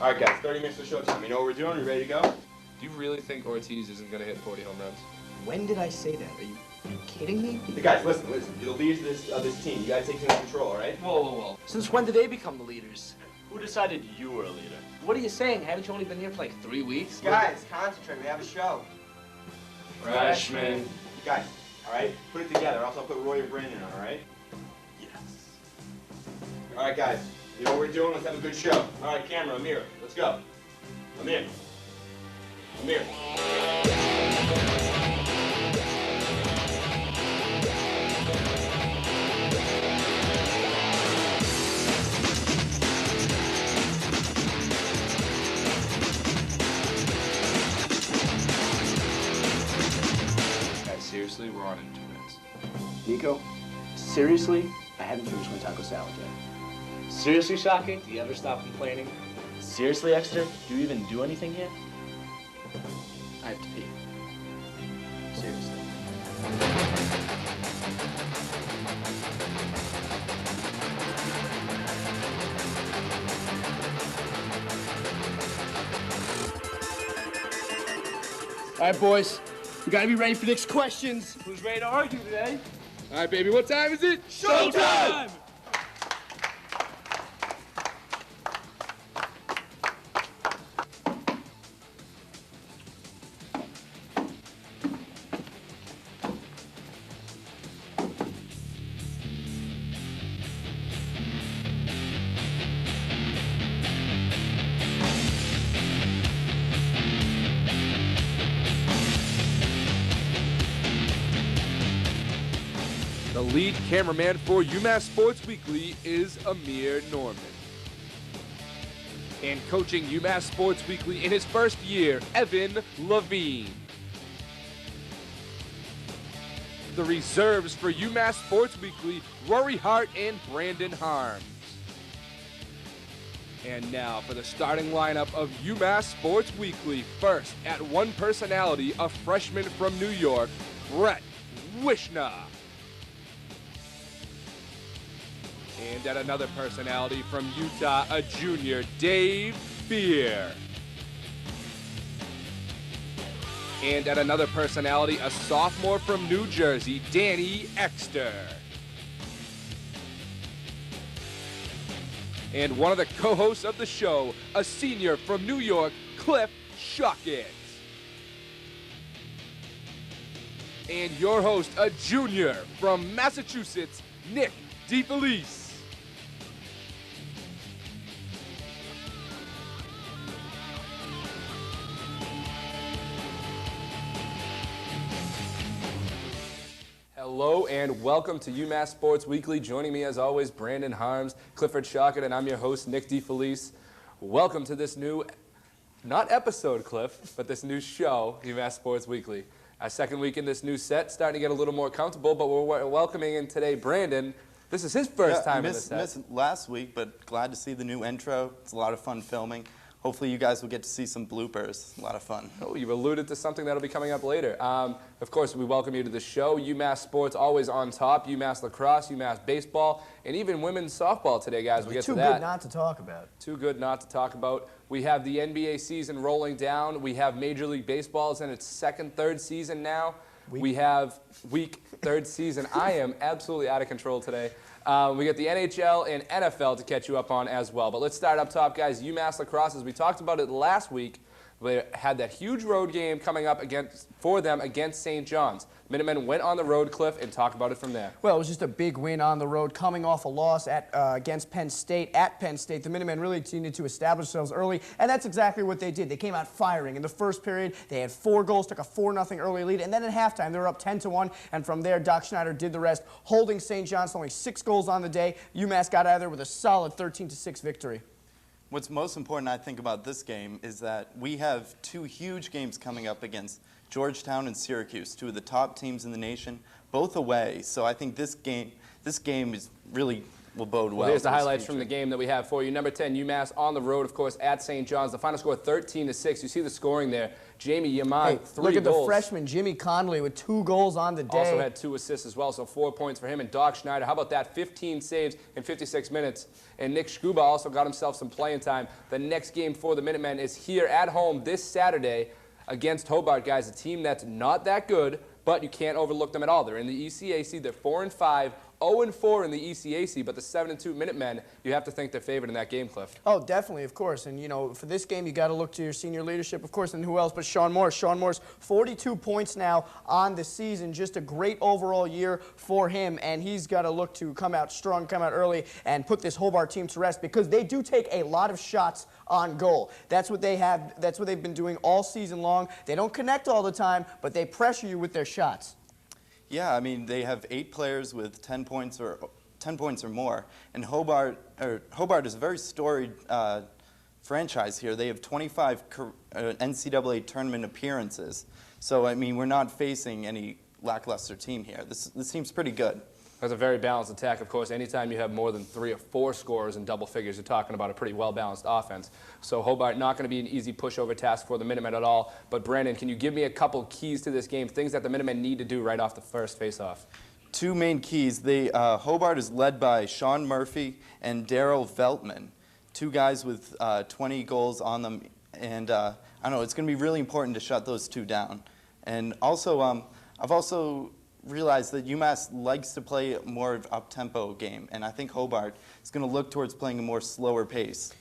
All right, guys, 30 minutes to showtime. You know what we're doing? You ready to go? Do you really think Ortiz isn't going to hit 40 home runs? When did I say that? Are you kidding me? Hey, guys, listen. You're the leaders of this team. You gotta take things in control, all right? Whoa. Since when did they become the leaders? Who decided you were a leader? What are you saying? Haven't you only been here for like 3 weeks? Guys, concentrate. We have a show. Freshman. Guys, all right? Put it together, or else I'll put Roy or Brandon on, all right? Yes. All right, guys. You know what we're doing? Let's have a good show. All right, camera, Amir. Let's go. Amir. Guys, seriously, we're on in 2 minutes. Nico, seriously? I haven't finished my taco salad yet. Seriously, Schochat? Do you ever stop complaining? Seriously, Exter? Do you even do anything here? I have to pee. Seriously. All right, boys. We gotta be ready for Nick's questions. Who's ready to argue today? All right, baby, what time is it? Showtime! The lead cameraman for UMass Sports Weekly is Amir Norman. And coaching UMass Sports Weekly in his first year, Evan Levine. The reserves for UMass Sports Weekly, Rory Hart and Brandon Harms. And now for the starting lineup of UMass Sports Weekly. First, at one personality, a freshman from New York, Brett Wishna. And at another personality from Utah, a junior, Dave Beer. And at another personality, a sophomore from New Jersey, Danny Exter. And one of the co-hosts of the show, a senior from New York, Cliff Schochat. And your host, a junior from Massachusetts, Nick DiFelice. Hello and welcome to UMass Sports Weekly. Joining me as always, Brandon Harms, Clifford Schochat, and I'm your host, Nick DiFelice. Welcome to this new, not episode, Cliff, but this new show, UMass Sports Weekly. Our second week in this new set, starting to get a little more comfortable, but we're welcoming in today Brandon. This is his first time in the set. Missed last week, but glad to see the new intro. It's a lot of fun filming. Hopefully you guys will get to see some bloopers. A lot of fun. Oh, you've alluded to something that'll be coming up later. Of course, we welcome you to the show. UMass Sports always on top. UMass lacrosse, UMass baseball, and even women's softball today, guys. We'll get to that. Too good not to talk about. Too good not to talk about. We have the NBA season rolling down. We have Major League Baseball is in its third season now. We have third season. I am absolutely out of control today. We got the NHL and NFL to catch you up on as well. But let's start up top, guys. UMass lacrosse, as we talked about it last week, they had that huge road game coming up for them against St. John's. Minutemen went on the road, Cliff, and talk about it from there. Well, it was just a big win on the road, coming off a loss against Penn State. At Penn State, the Minutemen really needed to establish themselves early, and that's exactly what they did. They came out firing. In the first period, they had 4 goals, took a 4-0 early lead, and then at halftime, they were up 10-1, and from there, Doc Schneider did the rest, holding St. John's to only 6 goals on the day. UMass got out of there with a solid 13-6 victory. What's most important, I think, about this game is that we have 2 huge games coming up against Georgetown and Syracuse, 2 of the top teams in the nation, both away. So I think this game is really will bode well. Well, here's the for his highlights from the future. game that we have for you. Number 10, UMass on the road, of course, at St. John's. The final score 13-6. You see the scoring there. Jamie Yaman, Hey, 3 look at goals. the freshman, Jimmy Conley, with 2 goals on the day. Also had 2 assists as well, so 4 points for him. And Doc Schneider, how about that? 15 saves in 56 minutes. And Nick Scuba also got himself some playing time. The next game for the Minutemen is here at home this Saturday against Hobart, guys, a team that's not that good, but you can't overlook them at all. They're in the ECAC. They're 4-5, 0-4 in the ECAC, but the 7-2 Minutemen, you have to think they're favored in that game, Cliff. Oh, definitely, of course. And, you know, for this game, you got to look to your senior leadership, of course, and who else but Sean Morris. Sean Morris, 42 points now on the season. Just a great overall year for him, and he's got to look to come out strong, come out early, and put this Hobart team to rest because they do take a lot of shots on goal. That's what they have. That's what they've been doing all season long. They don't connect all the time, but they pressure you with their shots. Yeah, I mean, they have 8 players with 10 points or more, and Hobart is a very storied franchise here. They have 25 NCAA tournament appearances, so I mean, we're not facing any lackluster team here. This seems pretty good. That's a very balanced attack, of course. Anytime you have more than 3 or 4 scorers in double figures, you're talking about a pretty well-balanced offense. So Hobart not going to be an easy pushover task for the Minutemen at all. But Brandon, can you give me a couple keys to this game, things that the Minutemen need to do right off the first face-off? 2 main keys. Hobart is led by Sean Murphy and Daryl Veltman, 2 guys with 20 goals on them. And I don't know, it's going to be really important to shut those 2 down. And also, I've also realize that UMass likes to play more of an up-tempo game, and I think Hobart is going to look towards playing a more slower pace.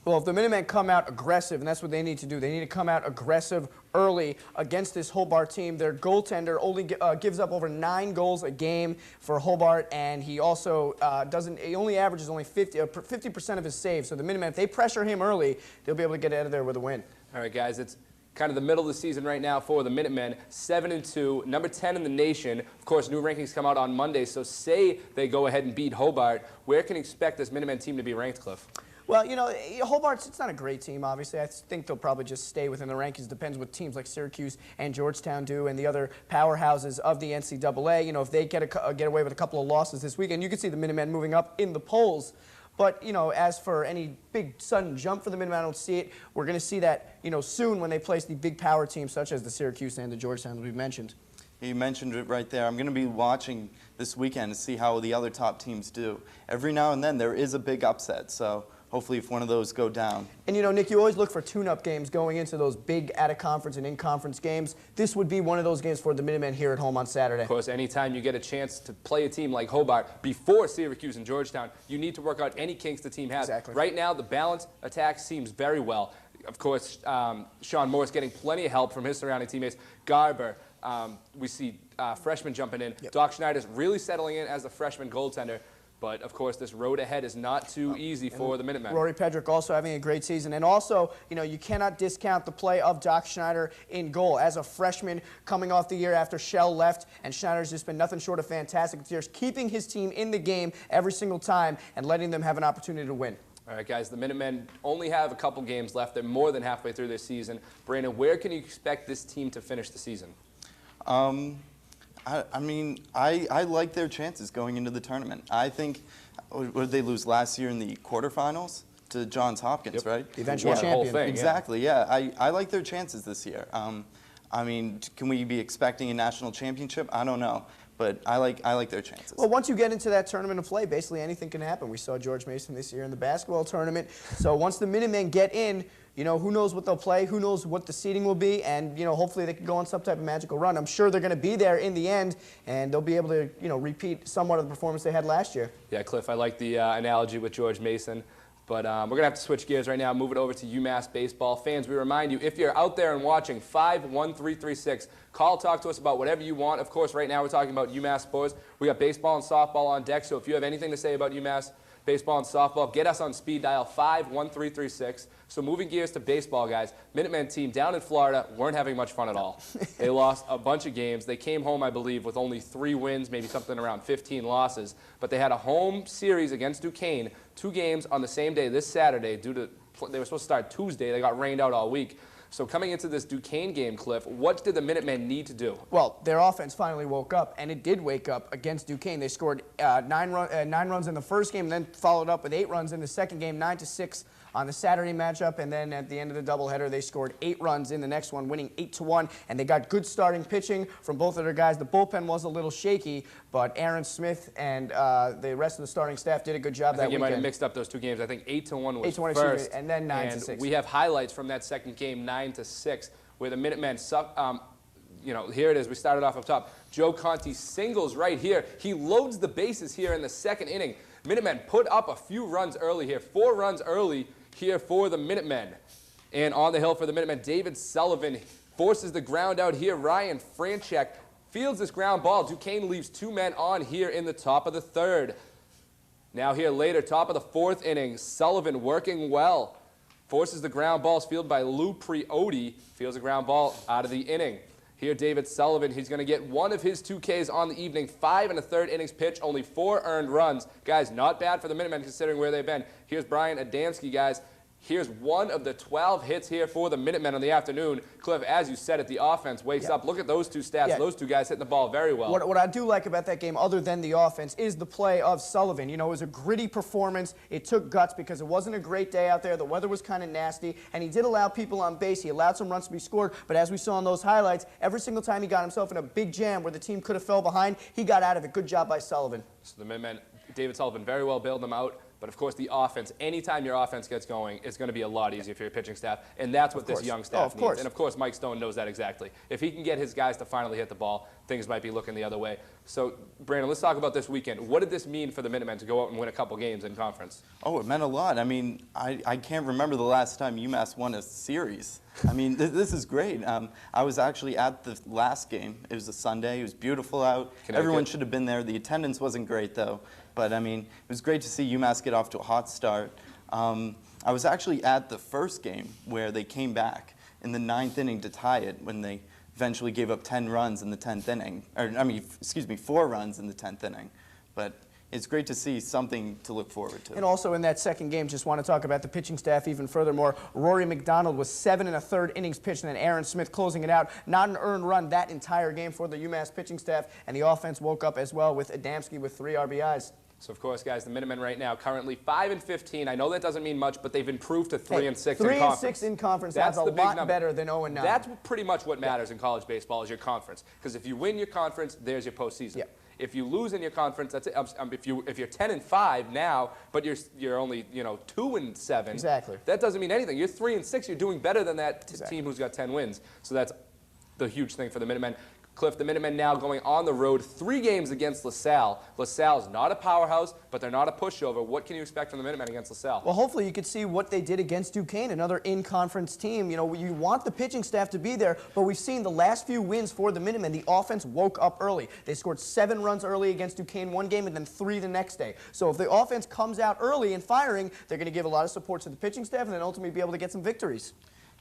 Well, if the Minutemen come out aggressive, and that's what they need to do, they need to come out aggressive early against this Hobart team. Their goaltender only gives up over 9 goals a game for Hobart, and he also he only averages only 50% of his saves. So the Minutemen, if they pressure him early, they'll be able to get out of there with a win. All right, guys, it's kind of the middle of the season right now for the Minutemen, 7-2, number 10 in the nation. Of course, new rankings come out on Monday, so say they go ahead and beat Hobart. Where can you expect this Minutemen team to be ranked, Cliff? Well, you know, Hobart's, it's not a great team, obviously. I think they'll probably just stay within the rankings. Depends what teams like Syracuse and Georgetown do and the other powerhouses of the NCAA. You know, if they get away with a couple of losses this weekend, you can see the Minutemen moving up in the polls. But, you know, as for any big sudden jump for the Minutemen, I don't see it. We're going to see that, you know, soon when they place the big power teams such as the Syracuse and the Georgetown that we've mentioned. You mentioned it right there. I'm going to be watching this weekend to see how the other top teams do. Every now and then there is a big upset, so hopefully if one of those go down. And, you know, Nick, you always look for tune-up games going into those big out-of-conference and in-conference games. This would be one of those games for the Minutemen here at home on Saturday. Of course, anytime you get a chance to play a team like Hobart before Syracuse and Georgetown, you need to work out any kinks the team has. Exactly. Right now, the balanced attack seems very well. Of course, Sean Morris getting plenty of help from his surrounding teammates. Garber, we see freshmen jumping in. Yep. Doc Schneider's really settling in as a freshman goaltender. But, of course, this road ahead is not too easy for the Minutemen. Rory Pedrick also having a great season. And also, you know, you cannot discount the play of Doc Schneider in goal. As a freshman coming off the year after Shell left, and Schneider's just been nothing short of fantastic this year, keeping his team in the game every single time and letting them have an opportunity to win. All right, guys, the Minutemen only have a couple games left. They're more than halfway through their season. Brandon, where can you expect this team to finish the season? I mean, I like their chances going into the tournament. I think, what did they lose last year in the quarterfinals? To Johns Hopkins, right? The eventual Yeah, the whole champion. thing. Exactly, yeah. I like their chances this year. I mean, can we be expecting a national championship? I don't know. But I like their chances. Well, once you get into that tournament of play, basically anything can happen. We saw George Mason this year in the basketball tournament. So once the Minutemen get in, you know, who knows what they'll play, who knows what the seeding will be, and, you know, hopefully they can go on some type of magical run. I'm sure they're going to be there in the end, and they'll be able to, you know, repeat somewhat of the performance they had last year. Yeah, Cliff, I like the analogy with George Mason. But we're going to have to switch gears right now, move it over to UMass baseball. Fans, we remind you, if you're out there and watching, 51336, call, talk to us about whatever you want. Of course, right now we're talking about UMass Sports. We got baseball and softball on deck, so if you have anything to say about UMass baseball and softball, get us on speed dial 51336. So moving gears to baseball, guys, Minutemen team down in Florida weren't having much fun at all. They lost a bunch of games. They came home, I believe, with only 3 wins, maybe something around 15 losses. But they had a home series against Duquesne, 2 games on the same day this Saturday. They were supposed to start Tuesday. They got rained out all week. So coming into this Duquesne game, Cliff, what did the Minutemen need to do? Well, their offense finally woke up, and it did wake up against Duquesne. They scored 9 runs in the first game, and then followed up with 8 runs in the second game, 9-6 on the Saturday matchup, and then at the end of the doubleheader, they scored 8 runs in the next one, winning 8-1, and they got good starting pitching from both of their guys. The bullpen was a little shaky, but Aaron Smith and the rest of the starting staff did a good job that I think you weekend. might have mixed up those two games. I think 8-1 was 8-1, first, and then 9-6. And we have highlights from that second game, 9-6, where the Minutemen, here it is. We started off up top. Joe Conti singles right here. He loads the bases here in the second inning. Minutemen put up a few runs early here, 4 runs early here for the Minutemen. And on the hill for the Minutemen, David Sullivan forces the ground out here. Ryan Franchek fields this ground ball. Duquesne leaves 2 men on here in the top of the 3rd. Now here later, top of the 4th inning, Sullivan working well. Forces the ground balls fielded by Lou Priotti. Fields a ground ball out of the inning. Here, David Sullivan, he's going to get one of his 2 Ks on the evening. 5 1/3 innings pitch, only 4 earned runs. Guys, not bad for the Minutemen considering where they've been. Here's Brian Adamski, guys. Here's one of the 12 hits here for the Minutemen on the afternoon. Cliff, as you said it, the offense wakes up. Look at those 2 stats. Yeah. Those 2 guys hitting the ball very well. What I do like about that game, other than the offense, is the play of Sullivan. You know, it was a gritty performance. It took guts because it wasn't a great day out there. The weather was kind of nasty, and he did allow people on base. He allowed some runs to be scored, but as we saw in those highlights, every single time he got himself in a big jam where the team could have fell behind, he got out of it. Good job by Sullivan. So the Minutemen, David Sullivan very well bailed them out. But, of course, the offense, anytime your offense gets going, it's going to be a lot easier for your pitching staff. And that's what this young staff needs. And, of course, Mike Stone knows that exactly. If he can get his guys to finally hit the ball, things might be looking the other way. So, Brandon, let's talk about this weekend. What did this mean for the Minutemen to go out and win a couple games in conference? Oh, it meant a lot. I mean, I can't remember the last time UMass won a series. I mean, this is great. I was actually at the last game. It was a Sunday. It was beautiful out. Everyone should have been there. The attendance wasn't great, though. But, I mean, it was great to see UMass get off to a hot start. I was actually at the first game where they came back in the 9th inning to tie it when they eventually gave up 10 runs in the 10th inning. Or, I mean, excuse me, 4 runs in the 10th inning. But it's great to see something to look forward to. And also in that second game, just want to talk about the pitching staff even furthermore. Rory McDonald was 7 1/3 innings pitched, and then Aaron Smith closing it out. Not an earned run that entire game for the UMass pitching staff, and the offense woke up as well with Adamski with 3 RBIs. So, of course, guys, the Minutemen right now currently 5-15. I know that doesn't mean much, but they've improved to 3-6 in conference. 3-6 in conference. That's a lot better than 0-9. That's pretty much what matters in college baseball is your conference. Because if you win your conference, there's your postseason. Yeah. If you lose in your conference, that's it. If you're 10-5 now, but you're only 2-7. Exactly. That doesn't mean anything. You're 3-6. You're doing better than that team who's got 10 wins. So that's the huge thing for the Minutemen. Cliff, the Minutemen now going on the road, 3 games against LaSalle. LaSalle's not a powerhouse, but they're not a pushover. What can you expect from the Minutemen against LaSalle? Well, hopefully you could see what they did against Duquesne, another in-conference team. You know, you want the pitching staff to be there, but we've seen the last few wins for the Minutemen. The offense woke up early. They scored 7 runs early against Duquesne one game and then 3 the next day. So if the offense comes out early and firing, they're going to give a lot of support to the pitching staff and then ultimately be able to get some victories.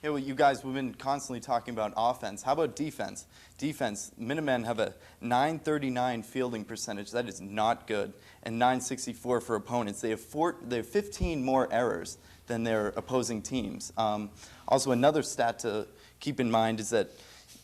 Yeah, well, you guys, we've been constantly talking about offense. How about defense? Defense, Minutemen have a .939 fielding percentage. That is not good. And .964 for opponents. They have 15 more errors than their opposing teams. Also, another stat to keep in mind is that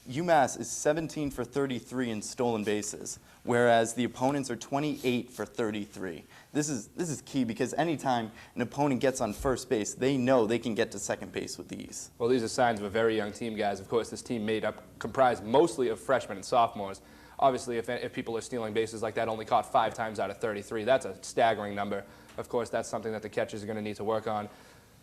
UMass is 17 for 33 in stolen bases, whereas the opponents are 28 for 33. This is key because anytime an opponent gets on first base, they know they can get to second base with ease. Well, these are signs of a very young team, guys. Of course, this team comprised mostly of freshmen and sophomores. Obviously, if people are stealing bases like that, only caught 5 times out of 33. That's a staggering number. Of course, that's something that the catchers are going to need to work on.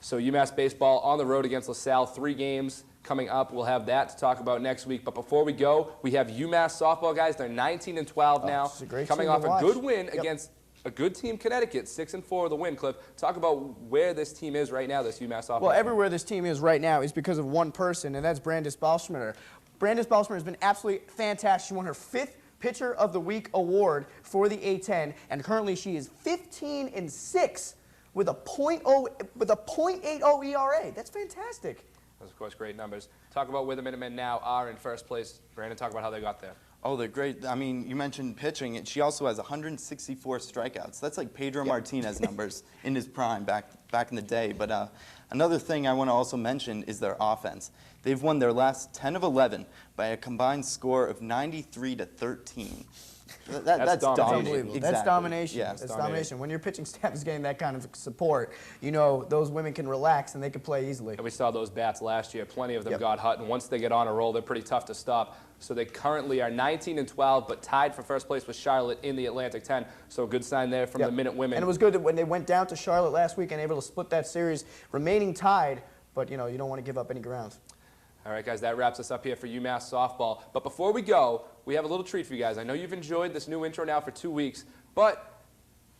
So UMass baseball on the road against LaSalle, 3 games coming up. We'll have that to talk about next week. But before we go, we have UMass softball, guys. They're 19-12 now, coming off a good win against a good team, Connecticut, 6-4 the win. Cliff, talk about where this team is right now, this UMass softball. Well, everywhere this team is right now is because of one person, and that's Brandis Balschmitter. Brandis Balschmitter has been absolutely fantastic. She won her 5th Pitcher of the Week award for the A10, and currently she is 15-6 with a .80 ERA. That's fantastic. Those, of course, great numbers. Talk about where the Minutemen now are in first place. Brandon, talk about how they got there. Oh, they're great. I mean, you mentioned pitching. She also has 164 strikeouts. That's like Pedro Martinez numbers in his prime back in the day. But another thing I want to also mention is their offense. They've won their last 10 of 11 by a combined score of 93-13. That's domination. Unbelievable. Exactly. That's domination. Yeah. That's domination. When your pitching staff is getting that kind of support, you know those women can relax and they can play easily. And we saw those bats last year. Plenty of them Yep. got hot, and once they get on a roll, they're pretty tough to stop. So they currently are 19-12, but tied for first place with Charlotte in the Atlantic 10. So a good sign there from Yep. the Minute Women. And it was good that when they went down to Charlotte last week and able to split that series, remaining tied, but you know you don't want to give up any ground. All right, guys, that wraps us up here for UMass softball. But before we go, we have a little treat for you guys. I know you've enjoyed this new intro now for 2 weeks, but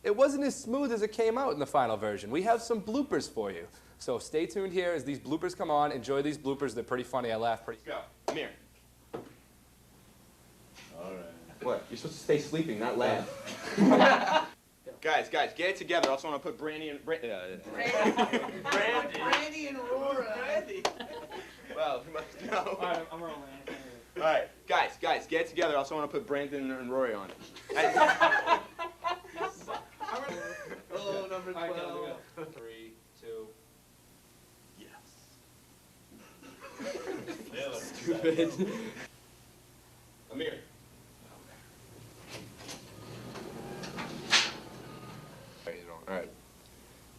it wasn't as smooth as it came out in the final version. We have some bloopers for you. So stay tuned here as these bloopers come on. Enjoy these bloopers. They're pretty funny. I laugh pretty. Go. Come here. All right. What? You're supposed to stay sleeping, not laugh. Guys, get it together. I also want to put Brandy and Brandy and Aurora. Brandy. Well, you must know. All right, I'm rolling. All right, guys, get it together. I also want to put Brandon and Rory on it. Oh, number 12. All right, go. 3, 2. Yes. Stupid. Amir.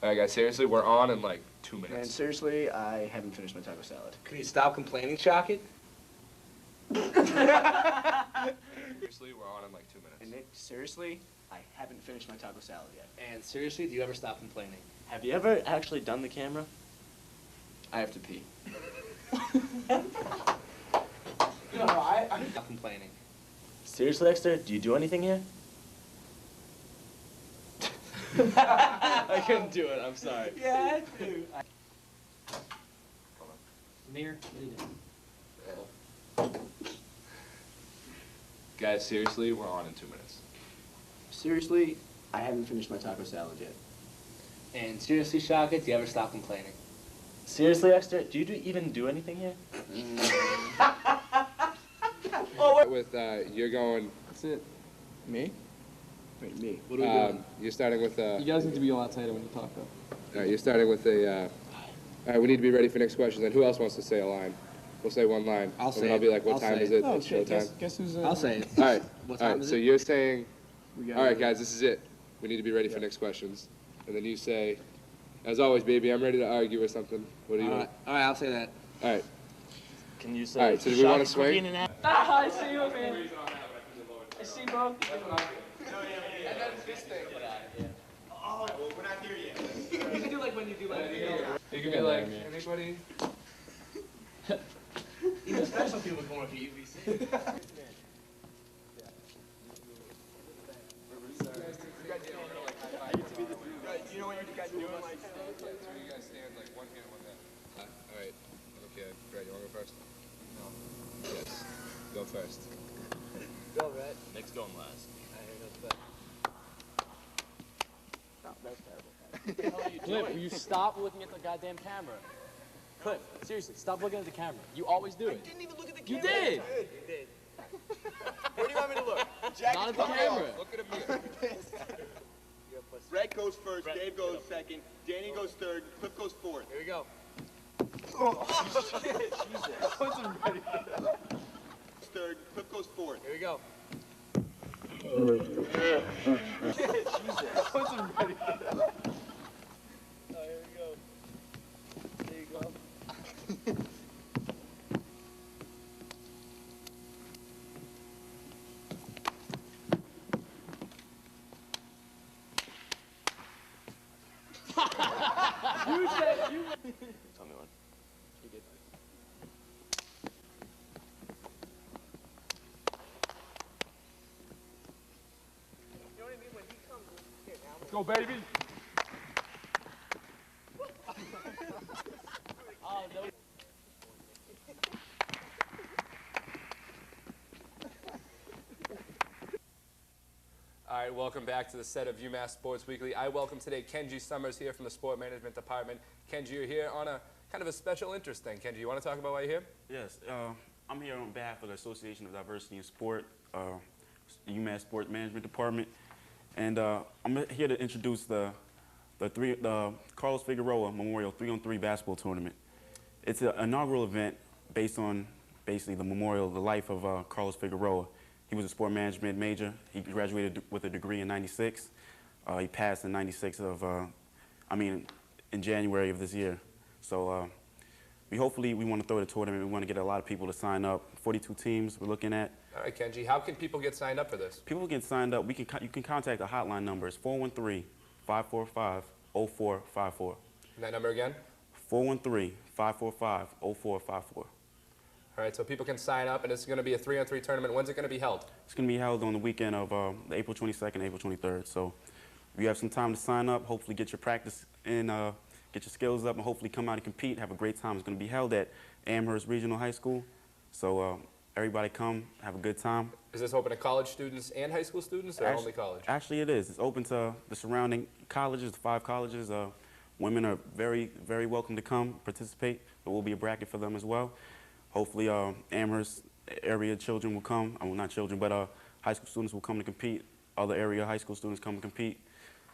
All right, guys, seriously, we're on in like 2 Man, minutes. seriously, I haven't finished my taco salad. Can you stop complaining, Schochat? Seriously, we're on in like 2 minutes. And Nick, seriously, I haven't finished my taco salad yet. And seriously, do you ever stop complaining? Have you ever actually done the camera? I have to pee. I'm stop complaining. Seriously, Exter, do you do anything here? I couldn't do it. I'm sorry. Yeah, I do. Amir, Guys, seriously, we're on in 2 minutes. Seriously, I haven't finished my taco salad yet. and seriously, Schochat, do you ever stop complaining? Seriously, Exter, do you even do anything here? With you're going. That's it. Me? Wait, me. What are we doing? You're starting with You guys need to be a lot tighter when you talk, though. All right, you're starting with a. All right, we need to be ready for next question. Then who else wants to say a line? We'll say one line. I'll and say then I'll it. be like, what I'll time say is it. it? Oh, It's shit, showtime. guess who's... I'll say it. All right. What All time right. is So it? you're saying. We got All right, guys, this is it. We need to be ready for next questions. And then you say, as always, baby, I'm ready to argue or something. What do you want? All right, I'll say that. All right. Can you say... All right, so do we want to Schochat swing? being an ass? I see you, man. I see both. Oh, well, we're not here yet. You can do like when you do like. You can be like, anybody? Even special people going for UVC. You know what you guys doing? Like, You guys stand like one hand, one hand. All right. Okay, Greg, you want to go first? No. Yes. Go first. Go, Red. Nick's going last. Cliff, will you stop looking at the goddamn camera? Cliff, seriously, stop looking at the camera. You always do it. I didn't even look at the You camera. did! Where do you want me to look? Jack, Not at the camera. Look at him here. Red goes first, Dave goes second, Danny goes third, Cliff goes fourth. Here we go. Third, Cliff goes fourth. Here we go. Tell me when. Go, baby. All right, welcome back to the set of UMass Sports Weekly. I welcome today Kenji Summers here from the Sport Management Department. Kenji, you're here on a kind of a special interest thing. Kenji, you want to talk about why you're here? Yes, I'm here on behalf of the Association of Diversity in Sport. UMass Sports Management Department. And I'm here to introduce the Carlos Figueroa Memorial 3-on-3 basketball tournament. It's an inaugural event based on basically the memorial, the life of Carlos Figueroa. He was a sport management major. He graduated with a degree in '96. He passed in '96 in January of this year. So we want to throw the tournament. We want to get a lot of people to sign up. 42 teams we're looking at. All right, Kenji, how can people get signed up for this? People get signed up. You can contact the hotline number. It's 413-545-0454. And that number again? 413-545-0454. All right, so people can sign up, and it's going to be a 3-on-3 tournament. When's it going to be held? It's going to be held on the weekend of April 22nd, April 23rd. So if you have some time to sign up, hopefully get your practice in, get your skills up, and hopefully come out and compete, have a great time. It's going to be held at Amherst Regional High School. So everybody come, have a good time. Is this open to college students and high school students, or only college? Actually, it is. It's open to the surrounding colleges, the 5 colleges. Women are very, very welcome to come participate. There will be a bracket for them as well. Hopefully, Amherst area children will come. Well, not children, but high school students will come to compete. Other area high school students come to compete.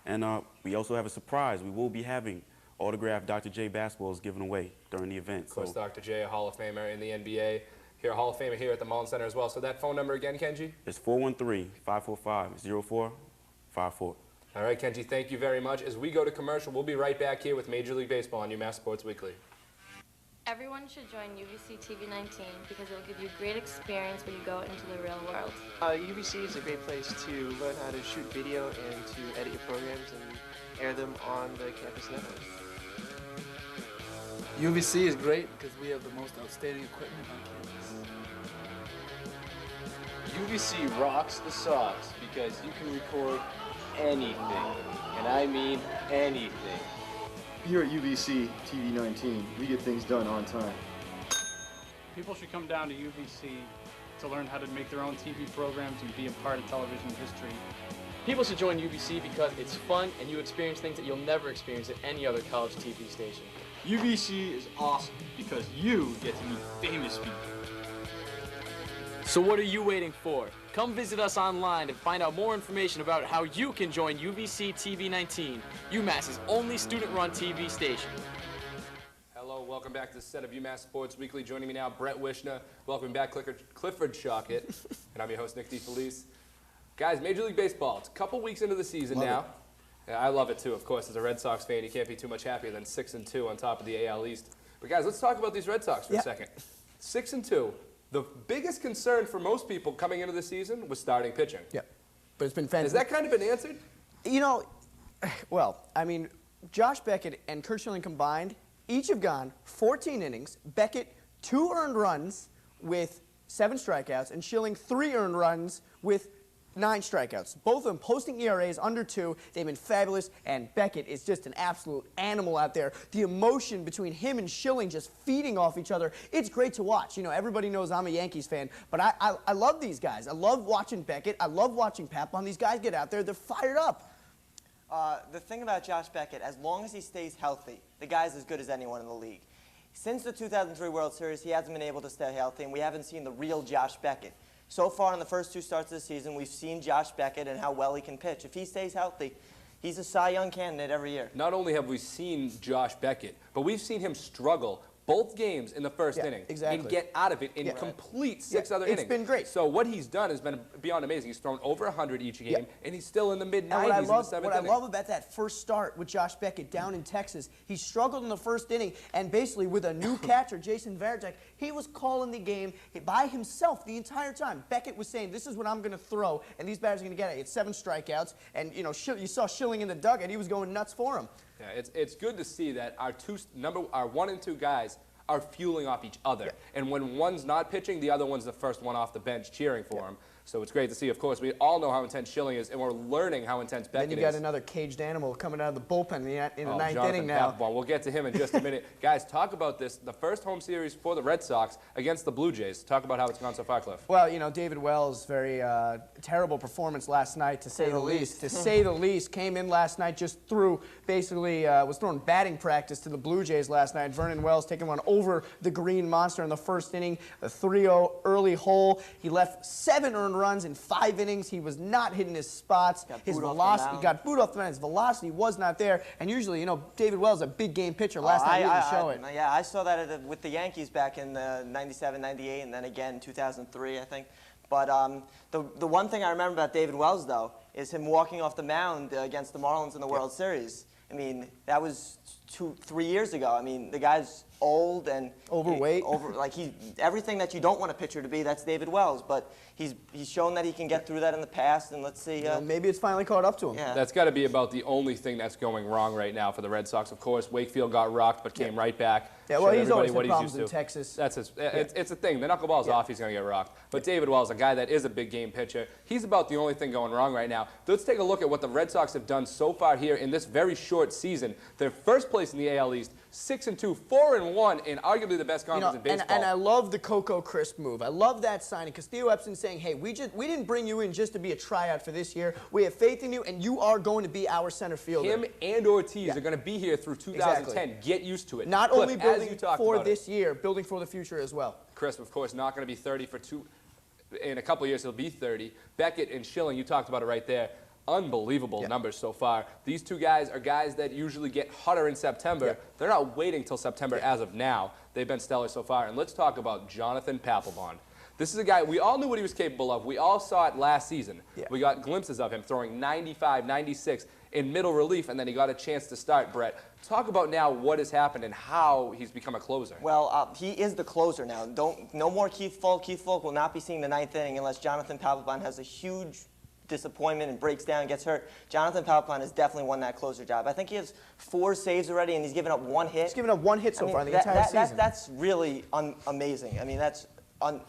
And we also have a surprise. We will be having autographed Dr. J basketballs given away during the event. Of course, Dr. J, a Hall of Famer in the NBA. Here, a Hall of Famer here at the Mullen Center as well. So that phone number again, Kenji? It's 413-545-0454. All right, Kenji, thank you very much. As we go to commercial, we'll be right back here with Major League Baseball on UMass Sports Weekly. Everyone should join UVC-TV 19 because it will give you great experience when you go into the real world. UVC is a great place to learn how to shoot video and to edit your programs and air them on the campus network. UVC is great because we have the most outstanding equipment on campus. UVC rocks the sauce because you can record anything, and I mean anything. Here at UVC-TV 19, we get things done on time. People should come down to UVC to learn how to make their own TV programs and be a part of television history. People should join UVC because it's fun and you experience things that you'll never experience at any other college TV station. UVC is awesome because you get to meet famous people. So what are you waiting for? Come visit us online to find out more information about how you can join UVC-TV 19, UMass's only student-run TV station. Hello, welcome back to the set of UMass Sports Weekly. Joining me now, Brett Wishna. Welcome back, Clifford Schochat. And I'm your host, Nick DiFelice. Guys, Major League Baseball, it's a couple weeks into the season now. Yeah, I love it too, of course. As a Red Sox fan, you can't be too much happier than 6-2 on top of the AL East. But guys, let's talk about these Red Sox for a second. 6-2. The biggest concern for most people coming into the season was starting pitching. Yep. But it's been fantastic. Has that kind of been answered? You know, well, I mean, Josh Beckett and Kurt Schilling combined, each have gone 14 innings. Beckett, 2 earned runs with 7 strikeouts, and Schilling 3 earned runs with 9 strikeouts. Both of them posting ERAs under 2. They've been fabulous, and Beckett is just an absolute animal out there. The emotion between him and Schilling just feeding off each other, it's great to watch. You know, everybody knows I'm a Yankees fan, but I love these guys. I love watching Beckett. I love watching Papelbon. These guys get out there, they're fired up. The thing about Josh Beckett, as long as he stays healthy, the guy's as good as anyone in the league. Since the 2003 World Series, he hasn't been able to stay healthy, and we haven't seen the real Josh Beckett. So far in the first 2 starts of the season, we've seen Josh Beckett and how well he can pitch. If he stays healthy, he's a Cy Young candidate every year. Not only have we seen Josh Beckett, but we've seen him struggle both games in the first inning and get out of it in complete 6 other innings. It's been great. So what he's done has been beyond amazing. He's thrown over 100 each game, and he's still in the mid-90s in the 7th inning. What I love about that first start with Josh Beckett down in Texas, he struggled in the first inning, and basically with a new catcher, Jason Varitek, he was calling the game by himself the entire time. Beckett was saying, this is what I'm going to throw, and these batters are going to get it. It's 7 strikeouts, and you know, you saw Schilling in the dugout. He was going nuts for him. Yeah, it's good to see that our 1 and 2 guys are fueling off each other. And when one's not pitching, the other one's the first one off the bench cheering for him. So it's great to see. Of course, we all know how intense Schilling is, and we're learning how intense Beckett is. Then you got another caged animal coming out of the bullpen in the 9th inning now. We'll get to him in just a minute. Guys, talk about this. The first home series for the Red Sox against the Blue Jays. Talk about how it's gone so far, Cliff. Well, you know, David Wells, very terrible performance last night, to say the least. To say the least, came in last night, just threw, basically was throwing batting practice to the Blue Jays last night. Vernon Wells taking one over the Green Monster in the first inning, a 3-0 early hole. He left 7 earned earned runs in 5 innings. He was not hitting his spots. His velocity got booed off the mound. His velocity was not there. And usually, you know, David Wells, a big game pitcher. Last time he didn't show it. Yeah, I saw that with the Yankees back in '97, '98, and then again 2003, I think. But the one thing I remember about David Wells, though, is him walking off the mound against the Marlins in the World Series. I mean, that was 3 years ago. I mean, the guy's old and overweight. Everything that you don't want a pitcher to be, that's David Wells. But he's shown that he can get through that in the past, and let's see. Maybe it's finally caught up to him. Yeah. That's got to be about the only thing that's going wrong right now for the Red Sox. Of course, Wakefield got rocked, but came right back. Yeah, well, he's always what had problems in Texas. That's it's a thing. The knuckleball's off, he's going to get rocked. But David Wells, a guy that is a big game pitcher, he's about the only thing going wrong right now. Let's take a look at what the Red Sox have done so far here in this very short season. They're first place in the AL East, 6-2, 4-1 in arguably the best conference in baseball. And I love the Coco Crisp move. I love that signing because Theo Epson's saying, hey, we didn't bring you in just to be a tryout for this year. We have faith in you, and you are going to be our center fielder. Him and Ortiz are going to be here through 2010. Exactly. Get used to it. Not Cliff, only building for this it. year, building for the future as well. Crisp, of course, not going to be 30 for two. In a couple of years, he'll be 30. Beckett and Schilling, you talked about it right there. Unbelievable numbers so far. These two guys are guys that usually get hotter in September. They're not waiting till September as of now. They've been stellar so far. And let's talk about Jonathan Papelbon. This is a guy, we all knew what he was capable of. We all saw it last season. We got glimpses of him throwing 95, 96 in middle relief, and then he got a chance to start, Brett. Talk about now what has happened and how he's become a closer. Well, he is the closer now. No more Keith Folk. Keith Folk will not be seeing the 9th inning unless Jonathan Papelbon has a huge disappointment and breaks down and gets hurt. Jonathan Papelbon has definitely won that closer job. I think he has 4 saves already, and he's given up 1 hit. He's given up 1 hit so far in the entire season. That's really amazing. I mean, that's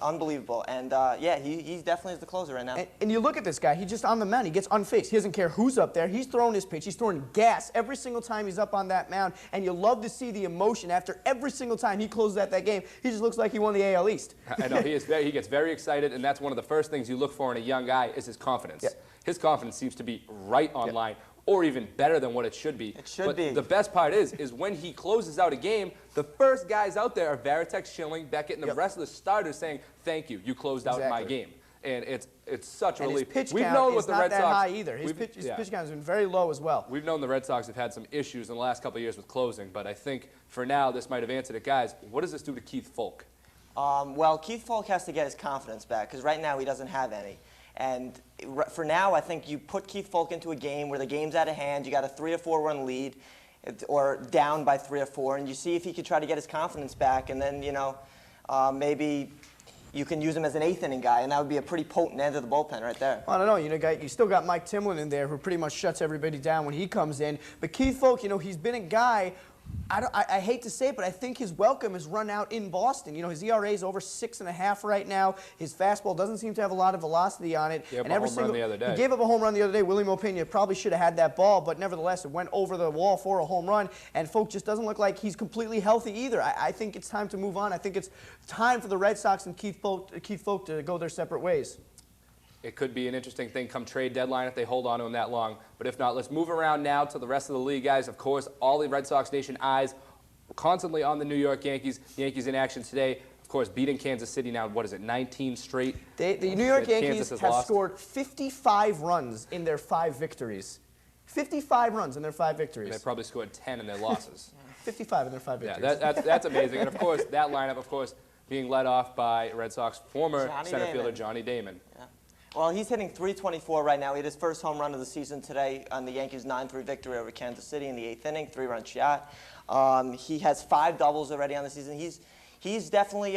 unbelievable. And, yeah, he definitely is the closer right now. And you look at this guy. He's just on the mound. He gets unfazed. He doesn't care who's up there. He's throwing his pitch. He's throwing gas every single time he's up on that mound. And you love to see the emotion after every single time he closes out that game. He just looks like he won the AL East. I know. He gets very excited, and that's one of the first things you look for in a young guy is his confidence. His confidence seems to be right on line, or even better than what it should be. It should be. The best part is when he closes out a game, the first guys out there are Varitek, Schilling, Beckett, and the rest of the starters saying, thank you, you closed out my game. And it's such a relief. His pitch We've count known is with the not Red that Sox, high either. His pitch count has been very low as well. We've known the Red Sox have had some issues in the last couple of years with closing, but I think for now this might have answered it. Guys, what does this do to Keith Folk? Well, Keith Folk has to get his confidence back because right now he doesn't have any. And for now, I think you put Keith Folk into a game where the game's out of hand, you got a 3 or 4 run lead, or down by 3 or 4, and you see if he could try to get his confidence back, and then, you know, maybe you can use him as an 8th inning guy, and that would be a pretty potent end of the bullpen right there. I don't know. You still got Mike Timlin in there who pretty much shuts everybody down when he comes in. But Keith Folk, you know, he's been a guy. I hate to say it, but I think his welcome has run out in Boston. You know, his ERA is over 6.5 right now. His fastball doesn't seem to have a lot of velocity on it. He gave up a home run the other day. He gave up a home run the other day. Willie Mopena probably should have had that ball, but nevertheless, it went over the wall for a home run. And Folk just doesn't look like he's completely healthy either. I think it's time to move on. I think it's time for the Red Sox and Keith Folk to go their separate ways. It could be an interesting thing come trade deadline if they hold on to him that long. But if not, let's move around now to the rest of the league, guys. Of course, all the Red Sox Nation eyes constantly on the New York Yankees. Yankees in action today, of course, beating Kansas City now, what is it, 19 straight? The New York Yankees have scored 55 runs in their 5 victories. 55 runs in their 5 victories. And they probably scored 10 in their losses. 55 in their 5 victories. Yeah, that's amazing. And, of course, that lineup, of course, being led off by Red Sox former center fielder Johnny Damon. Yeah. Well, he's hitting .324 right now. He had his first home run of the season today on the Yankees' 9-3 victory over Kansas City in the 8th inning, 3-run shot. He has 5 doubles already on the season. He's definitely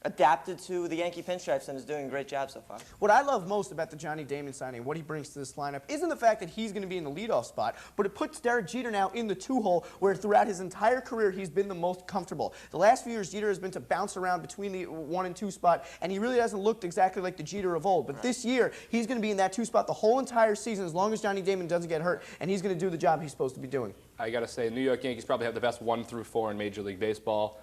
adapted to the Yankee pinstripes and is doing a great job so far. What I love most about the Johnny Damon signing, what he brings to this lineup, isn't the fact that he's going to be in the leadoff spot, but it puts Derek Jeter now in the 2-hole, where throughout his entire career he's been the most comfortable. The last few years, Jeter has been to bounce around between the 1 and 2 spot, and he really hasn't looked exactly like the Jeter of old. But this year, he's going to be in that 2 spot the whole entire season as long as Johnny Damon doesn't get hurt, and he's going to do the job he's supposed to be doing. I got to say, New York Yankees probably have the best 1 through 4 in Major League Baseball.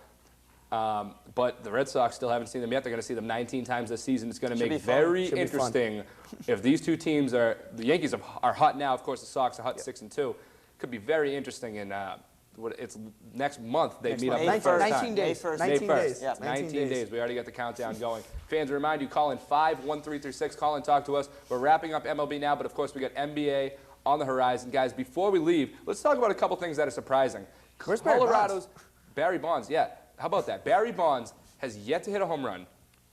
But the Red Sox still haven't seen them yet. They're going to see them 19 times this season. It's going to make very interesting if these two teams are – the Yankees are hot now. Of course, the Sox are hot 6-2. Could be very interesting in it's next month they meet up. May for the first 19 time. days. May 1st. 19 days. Yeah, 19 days. We already got the countdown going. Fans, remind you, call in 51336. Call and talk to us. We're wrapping up MLB now, but of course we got NBA on the horizon. Guys, before we leave, let's talk about a couple things that are surprising. Where's Barry Colorado's Barry Bonds, yeah. How about that? Barry Bonds has yet to hit a home run.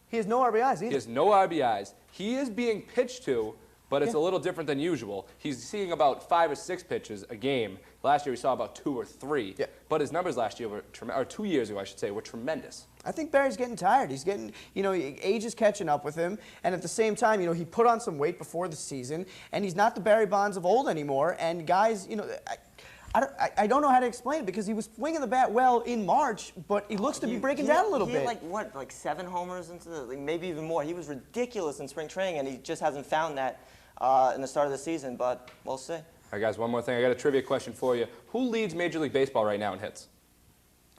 He has no RBIs either. He has no RBIs. He is being pitched to, but it's a little different than usual. He's seeing about 5 or 6 pitches a game. Last year, we saw about 2 or 3. Yeah. But his numbers last year were, or 2 years ago, I should say, were tremendous. I think Barry's getting tired. He's getting, age is catching up with him. And at the same time, he put on some weight before the season, and he's not the Barry Bonds of old anymore. And guys, I don't know how to explain it because he was swinging the bat well in March, but he looks to be breaking down a little bit. He had like 7 homers into maybe even more. He was ridiculous in spring training, and he just hasn't found that in the start of the season, but we'll see. All right, guys, one more thing. I got a trivia question for you. Who leads Major League Baseball right now in hits?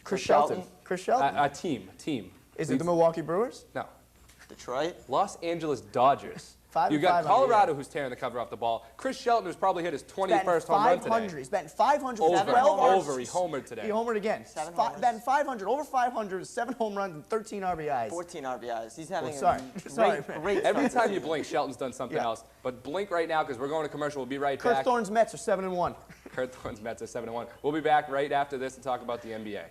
Chris Shelton. Chris Shelton? Team. Is it the Milwaukee Brewers? No. Detroit? Los Angeles Dodgers. 5 You and got 5 Colorado, who's tearing the cover off the ball. Chris Shelton, who's probably hit his 21st home run today. He's batting 500. Over. He homered today. He homered again. 7 homers. Batting 500, over 500, 7 home runs, and 13 RBIs. 14 RBIs. He's having Sorry. great Every start. time you blink, Shelton's done something else. But blink right now because we're going to commercial. We'll be right Kurt back. Thorne's Mets are 7-1. Kurt Thorne's Mets are 7-1. We'll be back right after this to talk about the NBA.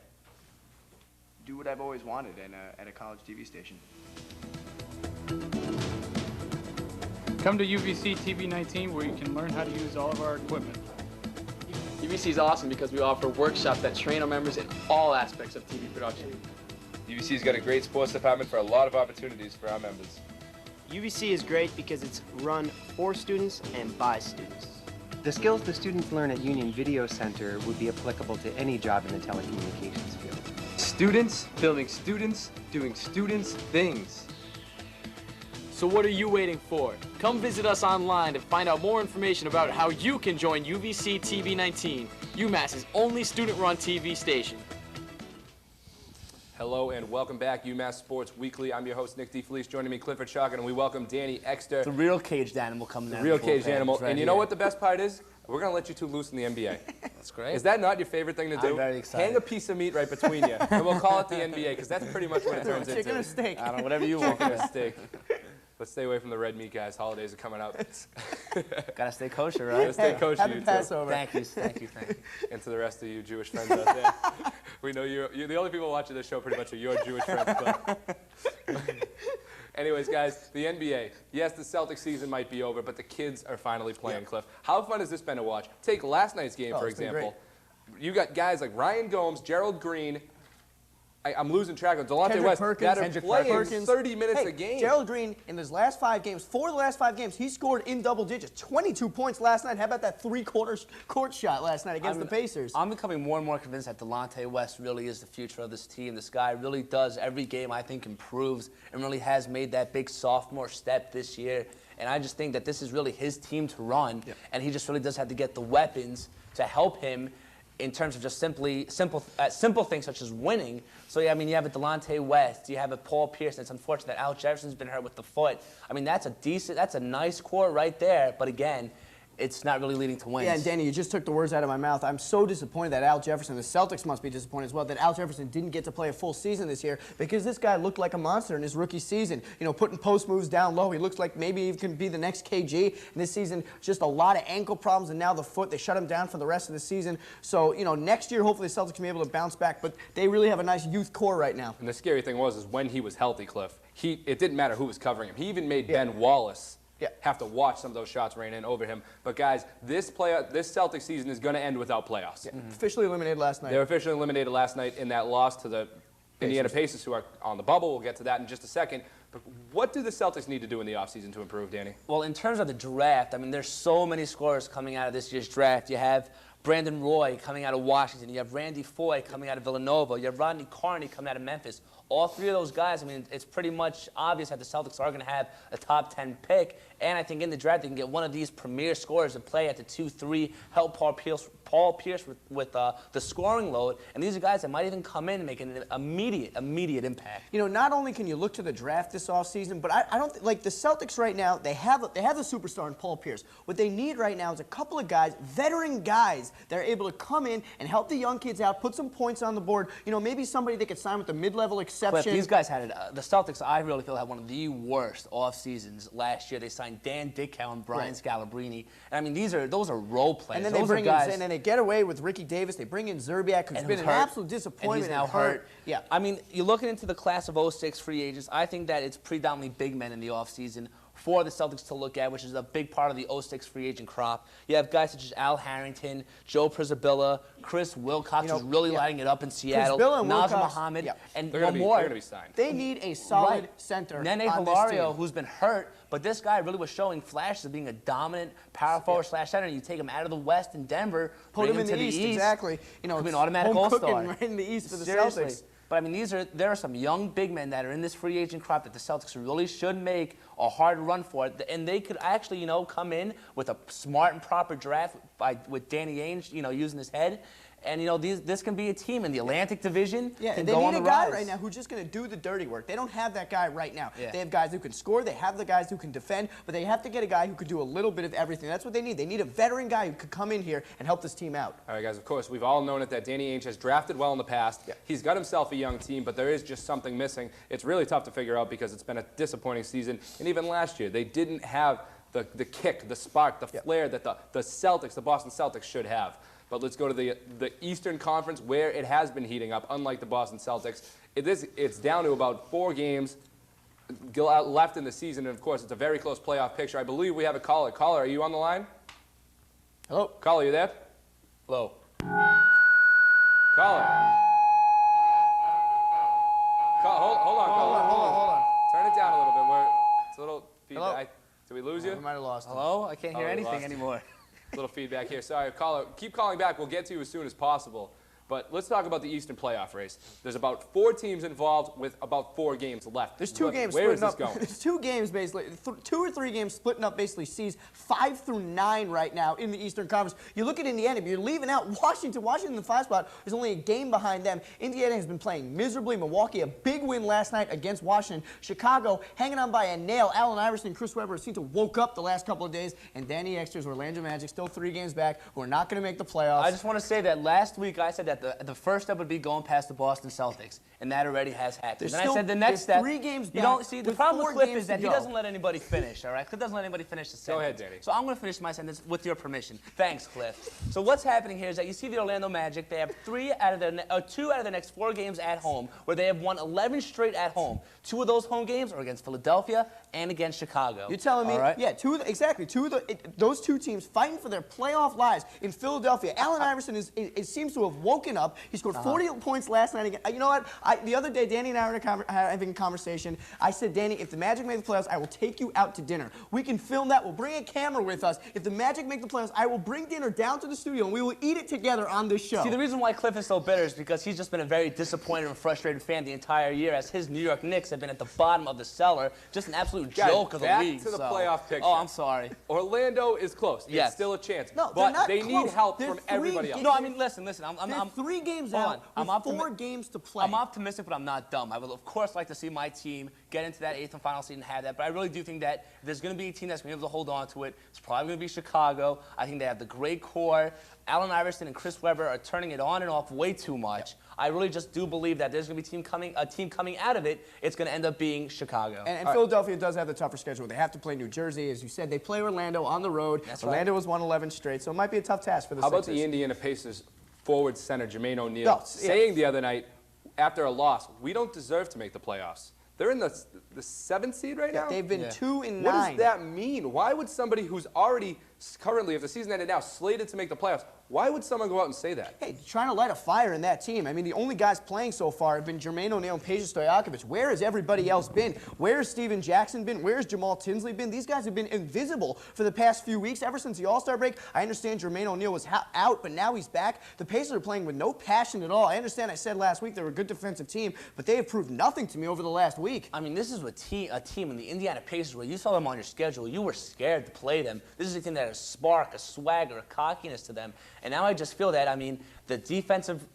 Do what I've always wanted at a college TV station. Come to UVC-TV 19 where you can learn how to use all of our equipment. UVC is awesome because we offer workshops that train our members in all aspects of TV production. UVC's got a great sports department for a lot of opportunities for our members. UVC is great because it's run for students and by students. The skills the students learn at Union Video Center would be applicable to any job in the telecommunications field. Students building students, doing students things. So what are you waiting for? Come visit us online to find out more information about how you can join UVC-TV 19, UMass's only student-run TV station. Hello and welcome back, UMass Sports Weekly. I'm your host, Nick DiFelice. Joining me, Clifford Schochat, and we welcome Danny Exter. The real caged animal coming out. The real caged animal. Right, and you know what the best part is? We're going to let you two loose in the NBA. That's great. Is that not your favorite thing to do? I'm very excited. Hang a piece of meat right between you, and we'll call it the NBA, because that's pretty much what it turns into. Chicken or steak? I don't know, whatever you want. Chicken or steak. Let's stay away from the red meat, guys. Holidays are coming up. Gotta stay kosher, right? Gotta stay kosher, Happy you two. Passover. Thank you. And to the rest of you Jewish friends out there. We know you're the only people watching this show pretty much are your Jewish friends. But anyways, guys, the NBA. Yes, the Celtics season might be over, but the kids are finally playing, Cliff. How fun has this been to watch? Take last night's game, for example. You got guys like Ryan Gomes, Gerald Green, I'm losing track of Delonte West that are playing 30 minutes a game. Gerald Green, in his last 5 games, 4 of the last 5 games, he scored in double digits. 22 points last night. How about that 3-quarter court shot last night against the Pacers? I'm becoming more and more convinced that Delonte West really is the future of this team. This guy really does every game, I think, improves and really has made that big sophomore step this year. And I just think that this is really his team to run, and he just really does have to get the weapons to help him in terms of just simple things such as winning. So, yeah, I mean, you have a Delonte West, you have a Paul Pierce, and it's unfortunate that Al Jefferson's been hurt with the foot. I mean, that's a nice core right there, but again, it's not really leading to wins. Yeah, and Danny, you just took the words out of my mouth. I'm so disappointed that Al Jefferson, the Celtics must be disappointed as well, that Al Jefferson didn't get to play a full season this year because this guy looked like a monster in his rookie season. You know, putting post moves down low. He looks like maybe he can be the next KG. And this season, just a lot of ankle problems, and now the foot. They shut him down for the rest of the season. So, you know, next year, hopefully the Celtics can be able to bounce back, but they really have a nice youth core right now. And the scary thing was when he was healthy, Cliff, it didn't matter who was covering him. He even made Ben Wallace have to watch some of those shots rain in over him. But guys, this Celtics season is going to end without playoffs. Officially eliminated last night. They were officially eliminated last night in that loss to the Indiana Pacers, who are on the bubble. We'll get to that in just a second. But what do the Celtics need to do in the offseason to improve, Danny? Well, in terms of the draft, I mean, there's so many scorers coming out of this year's draft. You have Brandon Roy coming out of Washington. You have Randy Foye coming out of Villanova. You have Rodney Carney coming out of Memphis. All 3 of those guys, I mean, it's pretty much obvious that the Celtics are going to have a top 10 pick. And I think in the draft, they can get one of these premier scorers to play at the 2-3, help Paul Paul Pierce with the scoring load, and these are guys that might even come in and make an immediate impact. You know, not only can you look to the draft this offseason, but I don't like the Celtics right now. They have a superstar in Paul Pierce. What they need right now is a couple of guys, veteran guys, that are able to come in and help the young kids out, put some points on the board. You know, maybe somebody they could sign with a mid-level exception. Cliff, these guys had it. The Celtics, I really feel, had one of the worst off seasons last year. They signed Dan Dickau and Brian Scalabrine. And I mean, those are role players. And then those they bring guys, in, and they get away with Ricky Davis. They bring in Zerbiak, who's been an absolute disappointment. And he's now hurt. Yeah. I mean, you're looking into the class of 06 free agents. I think that it's predominantly big men in the offseason for the Celtics to look at, which is a big part of the 06 free agent crop. You have guys such as Al Harrington, Joe Pizzabilla, Chris Wilcox, who's really lighting it up in Seattle, Nazem Muhammad, and one more. They're going to be signed. They need a solid center. Nene Hilario, who's been hurt, but this guy really was showing flashes of being a dominant power forward / center. And you take him out of the West in Denver, put him in to the East, exactly. You know, could be an automatic all-star. Right in the East for the Seriously. Celtics. But I mean, there are some young big men that are in this free agent crop that the Celtics really should make a hard run for it, and they could actually, you know, come in with a smart and proper draft with Danny Ainge, you know, using his head. And, you know, this can be a team in the Atlantic Division. Yeah, and they need a guy right now who's just going to do the dirty work. They don't have that guy right now. Yeah. They have guys who can score. They have the guys who can defend. But they have to get a guy who could do a little bit of everything. That's what they need. They need a veteran guy who could come in here and help this team out. All right, guys, of course, we've all known it that Danny Ainge has drafted well in the past. Yeah. He's got himself a young team, but there is just something missing. It's really tough to figure out because it's been a disappointing season. And even last year, they didn't have the kick, the spark, the flair that the Celtics, the Boston Celtics, should have. But let's go to the Eastern Conference, where it has been heating up, unlike the Boston Celtics. It's down to about 4 games left in the season, and of course, it's a very close playoff picture. I believe we have a caller. Caller, are you on the line? Hello? Caller, you there? Hello? Caller? Hold on, caller. Hold on. Turn it down a little bit. It's a little feedback. Did we lose you? We might have lost him. Hello? I can't hear anything anymore. A little feedback here. Sorry, caller. Keep calling back. We'll get to you as soon as possible. But let's talk about the Eastern playoff race. There's about 4 teams involved with about 4 games left. There's 2 games Where splitting is this up. going? There's 2 games basically, 2 or 3 games splitting up basically seeds 5 through 9 right now in the Eastern Conference. You look at Indiana, but you're leaving out Washington. Washington in the 5 spot is only a game behind them. Indiana has been playing miserably. Milwaukee, a big win last night against Washington. Chicago hanging on by a nail. Allen Iverson and Chris Webber seem to woke up the last couple of days. And Danny Exter's Orlando Magic still 3 games back, who are not going to make the playoffs. I just want to say that last week I said that the first step would be going past the Boston Celtics, and that already has happened. And I said the next step. 3 games back. You don't see the problem with Cliff is that he go. doesn't let anybody finish. All right, Cliff doesn't let anybody finish the sentence. Go ahead, Danny. So I'm going to finish my sentence with your permission. Thanks, Cliff. So what's happening here is that you see the Orlando Magic. They have 2 out of their next 4 games at home, where they have won 11 straight at home. 2 of those home games are against Philadelphia and against Chicago. You're telling me, yeah, exactly. Those 2 teams fighting for their playoff lives in Philadelphia. Allen Iverson seems to have woken up. He scored 40 points last night again. You know what? The other day, Danny and I were having a conversation. I said, Danny, if the Magic make the playoffs, I will take you out to dinner. We can film that. We'll bring a camera with us. If the Magic make the playoffs, I will bring dinner down to the studio, and we will eat it together on this show. See, the reason why Cliff is so bitter is because he's just been a very disappointed and frustrated fan the entire year, as his New York Knicks have been at the bottom of the cellar. Just an absolute joke of the league. Back to the playoff picture. Oh, I'm sorry. Orlando is close. Yes. It's still a chance. No, but they close. need help They're from everybody else. No, I mean, listen. I'm 3 games out with 4 games to play. I'm optimistic, but I'm not dumb. I would, of course, like to see my team get into that 8th and final seed and have that. But I really do think that if there's going to be a team that's going to be able to hold on to it, it's probably going to be Chicago. I think they have the great core. Allen Iverson and Chris Webber are turning it on and off way too much. I really just do believe that there's going to be a team coming out of it. It's going to end up being Chicago. And Philadelphia does have the tougher schedule. They have to play New Jersey. As you said, they play Orlando on the road. Orlando has won 11 straight, so it might be a tough task for the Sixers. How about the Indiana Pacers forward center, Jermaine O'Neal, saying the other night, after a loss, we don't deserve to make the playoffs. They're in the 7th seed right now? They've been 2 and 9. What does that mean? Why would somebody who's already currently, if the season ended now, slated to make the playoffs, why would someone go out and say that? Hey, trying to light a fire in that team. I mean, the only guys playing so far have been Jermaine O'Neal and Peja Stojakovic. Where has everybody else been? Where's Steven Jackson been? Where's Jamal Tinsley been? These guys have been invisible for the past few weeks, ever since the All-Star break. I understand Jermaine O'Neal was out, but now he's back. The Pacers are playing with no passion at all. I understand I said last week they were a good defensive team, but they have proved nothing to me over the last week. I mean, this is a team in the Indiana Pacers where you saw them on your schedule. You were scared to play them. This is a team that has a spark, a swagger, a cockiness to them. And now I just feel that, I mean, the defensive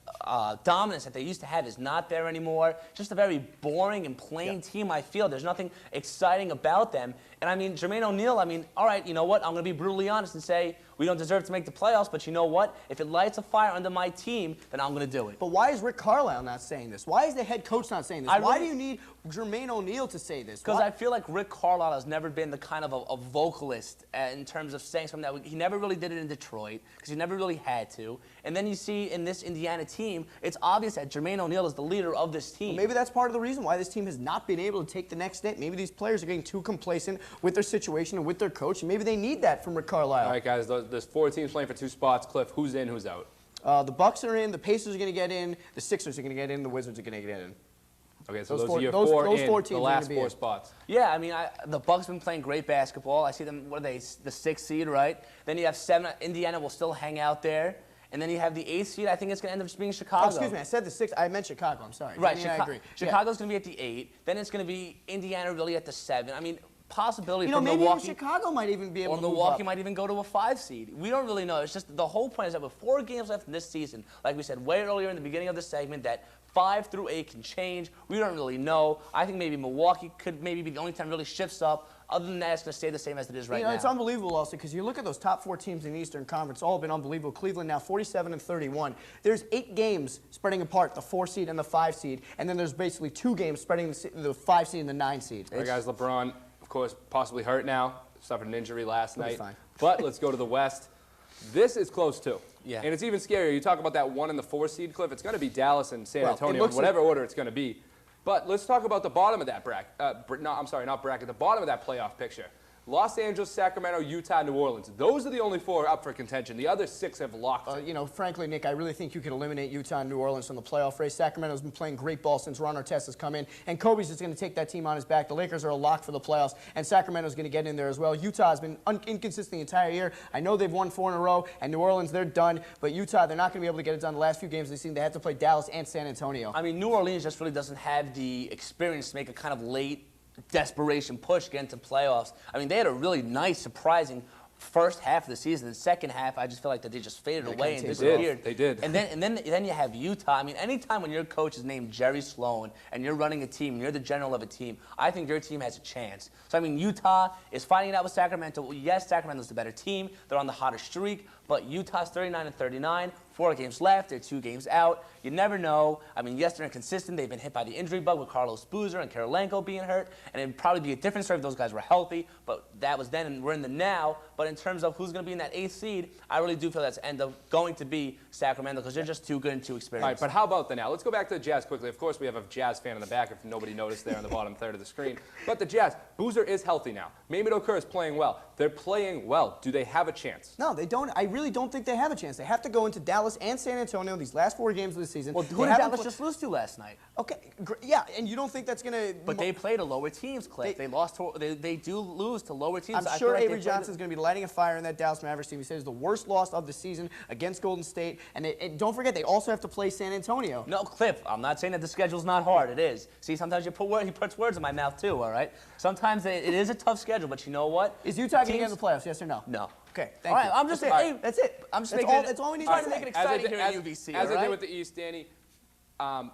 dominance that they used to have is not there anymore. Just a very boring and plain team, I feel. There's nothing exciting about them. And I mean, Jermaine O'Neal, I mean, all right, you know what? I'm going to be brutally honest and say we don't deserve to make the playoffs, but you know what? If it lights a fire under my team, then I'm going to do it. But why is Rick Carlisle not saying this? Why is the head coach not saying this? Why do you need Jermaine O'Neal to say this? Because I feel like Rick Carlisle has never been the kind of a vocalist in terms of saying something that he never really did it in Detroit because he never really had to. And then you see in this Indiana team, it's obvious that Jermaine O'Neal is the leader of this team. Well, maybe that's part of the reason why this team has not been able to take the next step. Maybe these players are getting too complacent with their situation and with their coach, and maybe they need that from Rick Carlisle. All right, guys, there's 4 teams playing for 2 spots. Cliff, who's in, who's out? The Bucks are in, the Pacers are going to get in, the Sixers are going to get in, the Wizards are going to get in. Okay, so those are your 4 in the last 4 spots. Yeah, I mean, the Bucks have been playing great basketball. I see them, what are they, the 6th seed, right? Then you have 7, Indiana will still hang out there. And then you have the 8th seed. I think it's going to end up just being Chicago. Oh, excuse me, I said the 6th. I meant Chicago. I'm sorry. Right, I agree. Chicago's going to be at the 8. Then it's going to be Indiana really at the 7. I mean, possibility for Milwaukee. Maybe Chicago might even be able to move Milwaukee up. might even go to a 5 seed. We don't really know. It's just the whole point is that with 4 games left in this season, like we said way earlier in the beginning of the segment, that 5 through 8 can change. We don't really know. I think maybe Milwaukee could maybe be the only time it really shifts up. Other than that, it's going to stay the same as it is right now. It's unbelievable also because you look at those top 4 teams in the Eastern Conference, all have been unbelievable. Cleveland now 47-31. There's 8 games spreading apart the 4 seed and the 5 seed, and then there's basically 2 games spreading the 5 seed and the 9 seed. All right, guys, LeBron, of course, possibly hurt now. Suffered an injury last night. Fine. But let's go to the West. This is close, too. Yeah. And it's even scarier. You talk about that 1 and the 4 seed, Cliff. It's going to be Dallas and San Antonio in whatever order it's going to be. But let's talk about the bottom of that bracket. Not bracket. The bottom of that playoff picture. Los Angeles, Sacramento, Utah, New Orleans. Those are the only 4 up for contention. The other 6 have locked it. Frankly, Nick, I really think you could eliminate Utah and New Orleans from the playoff race. Sacramento's been playing great ball since Ron Artest has come in, and Kobe's just going to take that team on his back. The Lakers are a lock for the playoffs, and Sacramento's going to get in there as well. Utah has been inconsistent the entire year. I know they've won 4 in a row, and New Orleans, they're done. But Utah, they're not going to be able to get it done the last few games of the season. They have to play Dallas and San Antonio. I mean, New Orleans just really doesn't have the experience to make a kind of late desperation push get into playoffs. I mean, they had a really nice, surprising first half of the season. The second half, I just feel like that they just faded away and disappeared. They did. And then you have Utah. I mean, anytime when your coach is named Jerry Sloan and you're running a team, and you're the general of a team, I think your team has a chance. So I mean, Utah is fighting it out with Sacramento. Yes, Sacramento's the better team. They're on the hotter streak, but Utah's 39-39. 4 games left. They're 2 games out. You never know. I mean, yes, they're inconsistent. They've been hit by the injury bug with Carlos Boozer and Karolenko being hurt, and it'd probably be a different story if those guys were healthy, but that was then, and we're in the now. But in terms of who's going to be in that 8th seed, I really do feel that's end up going to be Sacramento because they're just too good and too experienced. All right, but how about the now? Let's go back to the Jazz quickly. Of course, we have a Jazz fan in the back if nobody noticed there on the bottom third of the screen. But the Jazz, Boozer is healthy now. Mehmet Okur is playing well. They're playing well. Do they have a chance? No, they don't. I really don't think they have a chance. They have to go into Dallas and San Antonio these last 4 games of the season. Well, who did Dallas just lose to last night? Okay, yeah, and you don't think that's going to... But they play to lower teams, Cliff. They do lose to lower teams. I'm sure Avery Johnson's going to be lighting a fire in that Dallas Mavericks team. He says it's the worst loss of the season against Golden State. And don't forget, they also have to play San Antonio. No, Cliff, I'm not saying that the schedule's not hard. It is. See, sometimes he puts words in my mouth too, all right? Sometimes it is a tough schedule, but you know what? Is Utah going to get in the playoffs, yes or no? No. Okay, thank you. I'm just saying, hey, that's it. I'm just that's all we need to make it exciting here at UVC, As I did with the East, Danny,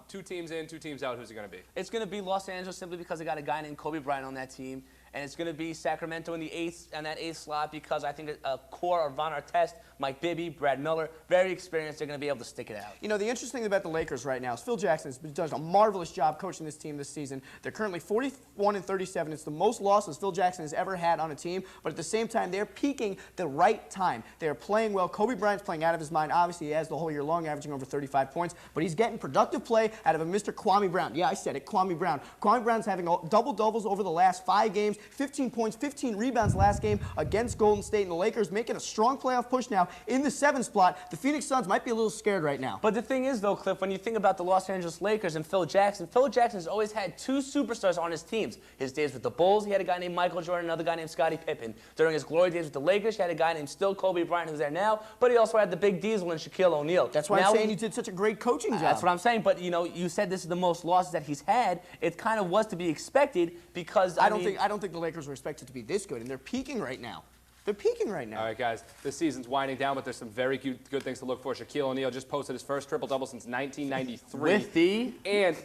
2 teams in, 2 teams out. Who's it going to be? It's going to be Los Angeles simply because they got a guy named Kobe Bryant on that team. And it's going to be Sacramento in the 8th slot because I think a core of Ron Artest, Mike Bibby, Brad Miller, very experienced. They're going to be able to stick it out. You know, the interesting thing about the Lakers right now is Phil Jackson has done a marvelous job coaching this team this season. They're currently 41-37. It's the most losses Phil Jackson has ever had on a team, but at the same time, they're peaking the right time. They're playing well. Kobe Bryant's playing out of his mind. Obviously, he has the whole year long, averaging over 35 points, but he's getting productive play out of a Mr. Kwame Brown. Yeah, I said it, Kwame Brown. Kwame Brown's having double-doubles over the last 5 games, 15 points, 15 rebounds last game against Golden State, and the Lakers making a strong playoff push now in the 7th spot. The Phoenix Suns might be a little scared right now. But the thing is, though, Cliff, when you think about the Los Angeles Lakers and Phil Jackson has always had 2 superstars on his teams. His days with the Bulls, he had a guy named Michael Jordan, another guy named Scottie Pippen. During his glory days with the Lakers, he had a guy named still Kobe Bryant, who's there now, but he also had the big Diesel and Shaquille O'Neal. That's why I'm saying you did such a great coaching job. That's what I'm saying, but, you know, you said this is the most losses that he's had. It kind of was to be expected because, I don't think the Lakers were expected to be this good, and they're peaking right now. They're peaking right now. All right, guys. This season's winding down, but there's some very good things to look for. Shaquille O'Neal just posted his first triple-double since 1993.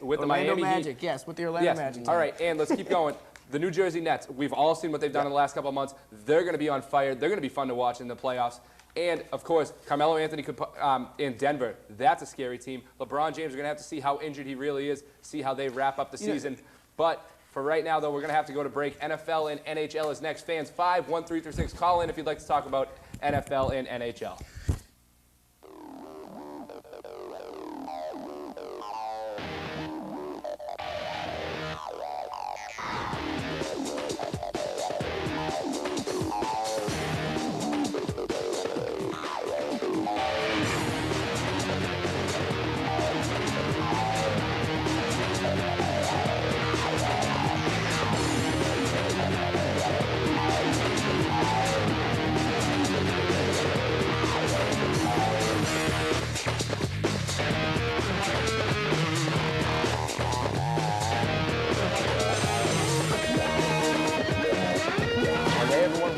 With the Miami Heat. Magic, yes, with the Orlando Magic. All right, and let's keep going. The New Jersey Nets, we've all seen what they've done in the last couple of months. They're going to be on fire. They're going to be fun to watch in the playoffs. And, of course, Carmelo Anthony in Denver. That's a scary team. LeBron James, we're going to have to see how injured he really is, see how they wrap up the season. But for right now, though, we're going to have to go to break. NFL and NHL is next. Fans, 51336. Call in if you'd like to talk about NFL and NHL.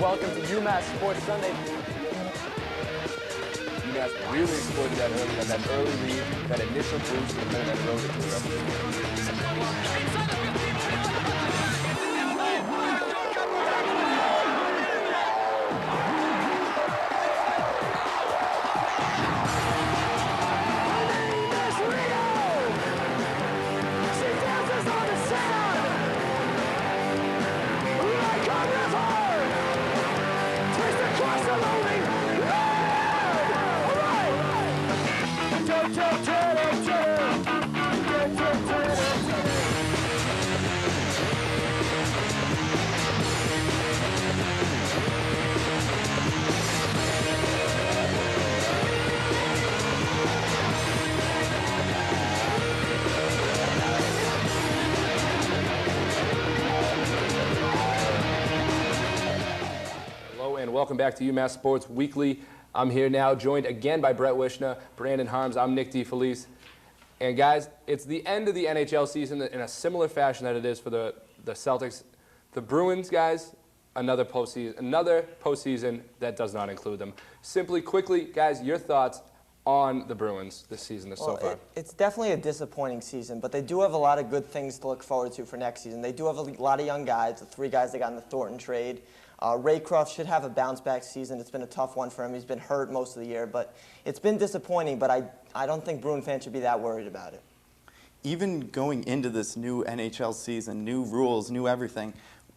Welcome to UMass Sports Sunday. UMass really exploited that early lead, that initial boost, and then that rode it to the rest of the Welcome back to UMass Sports Weekly. I'm here now, joined again by Brett Wishna, Brandon Harms. I'm Nick DiFelice. And guys, it's the end of the NHL season in a similar fashion that it is for the Celtics. The Bruins, guys, another postseason that does not include them. Simply, quickly, guys, your thoughts on the Bruins this season so far? It's definitely a disappointing season, but they do have a lot of good things to look forward to for next season. They do have a lot of young guys, the 3 guys they got in the Thornton trade. Raycroft should have a bounce-back season. It's been a tough one for him. He's been hurt most of the year, but it's been disappointing, but I don't think Bruin fans should be that worried about it. Even going into this new NHL season, new rules, new everything,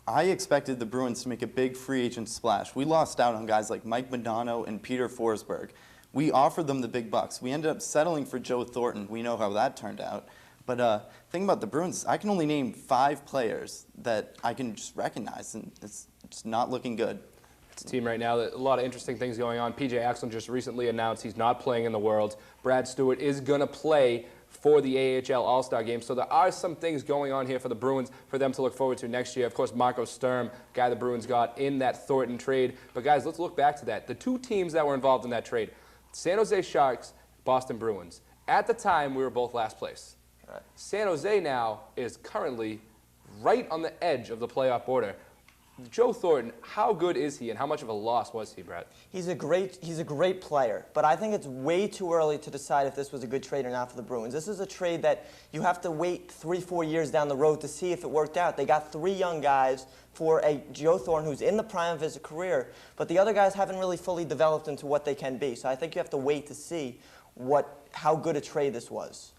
I expected the Bruins to make a big free agent splash. We lost out on guys like Mike Modano and Peter Forsberg. We offered them the big bucks. We ended up settling for Joe Thornton. We know how that turned out. But thing about the Bruins, I can only name 5 players that I can just recognize, and it's not looking good. It's a team right now that a lot of interesting things going on. PJ Axel just recently announced he's not playing in the Worlds. Brad Stewart is going to play for the AHL All-Star Game. So there are some things going on here for the Bruins for them to look forward to next year. Of course, Marco Sturm, guy the Bruins got in that Thornton trade. But guys, let's look back to that. The 2 teams that were involved in that trade, San Jose Sharks, Boston Bruins. At the time, we were both last place. Right. San Jose now is currently right on the edge of the playoff border. Joe Thornton, how good is he, and how much of a loss was he, Brett? He's a great player, but I think it's way too early to decide if this was a good trade or not for the Bruins. This is a trade that you have to wait 3-4 years down the road to see if it worked out. They got 3 young guys for a Joe Thornton who's in the prime of his career, but the other guys haven't really fully developed into what they can be. So I think you have to wait to see how good a trade this was.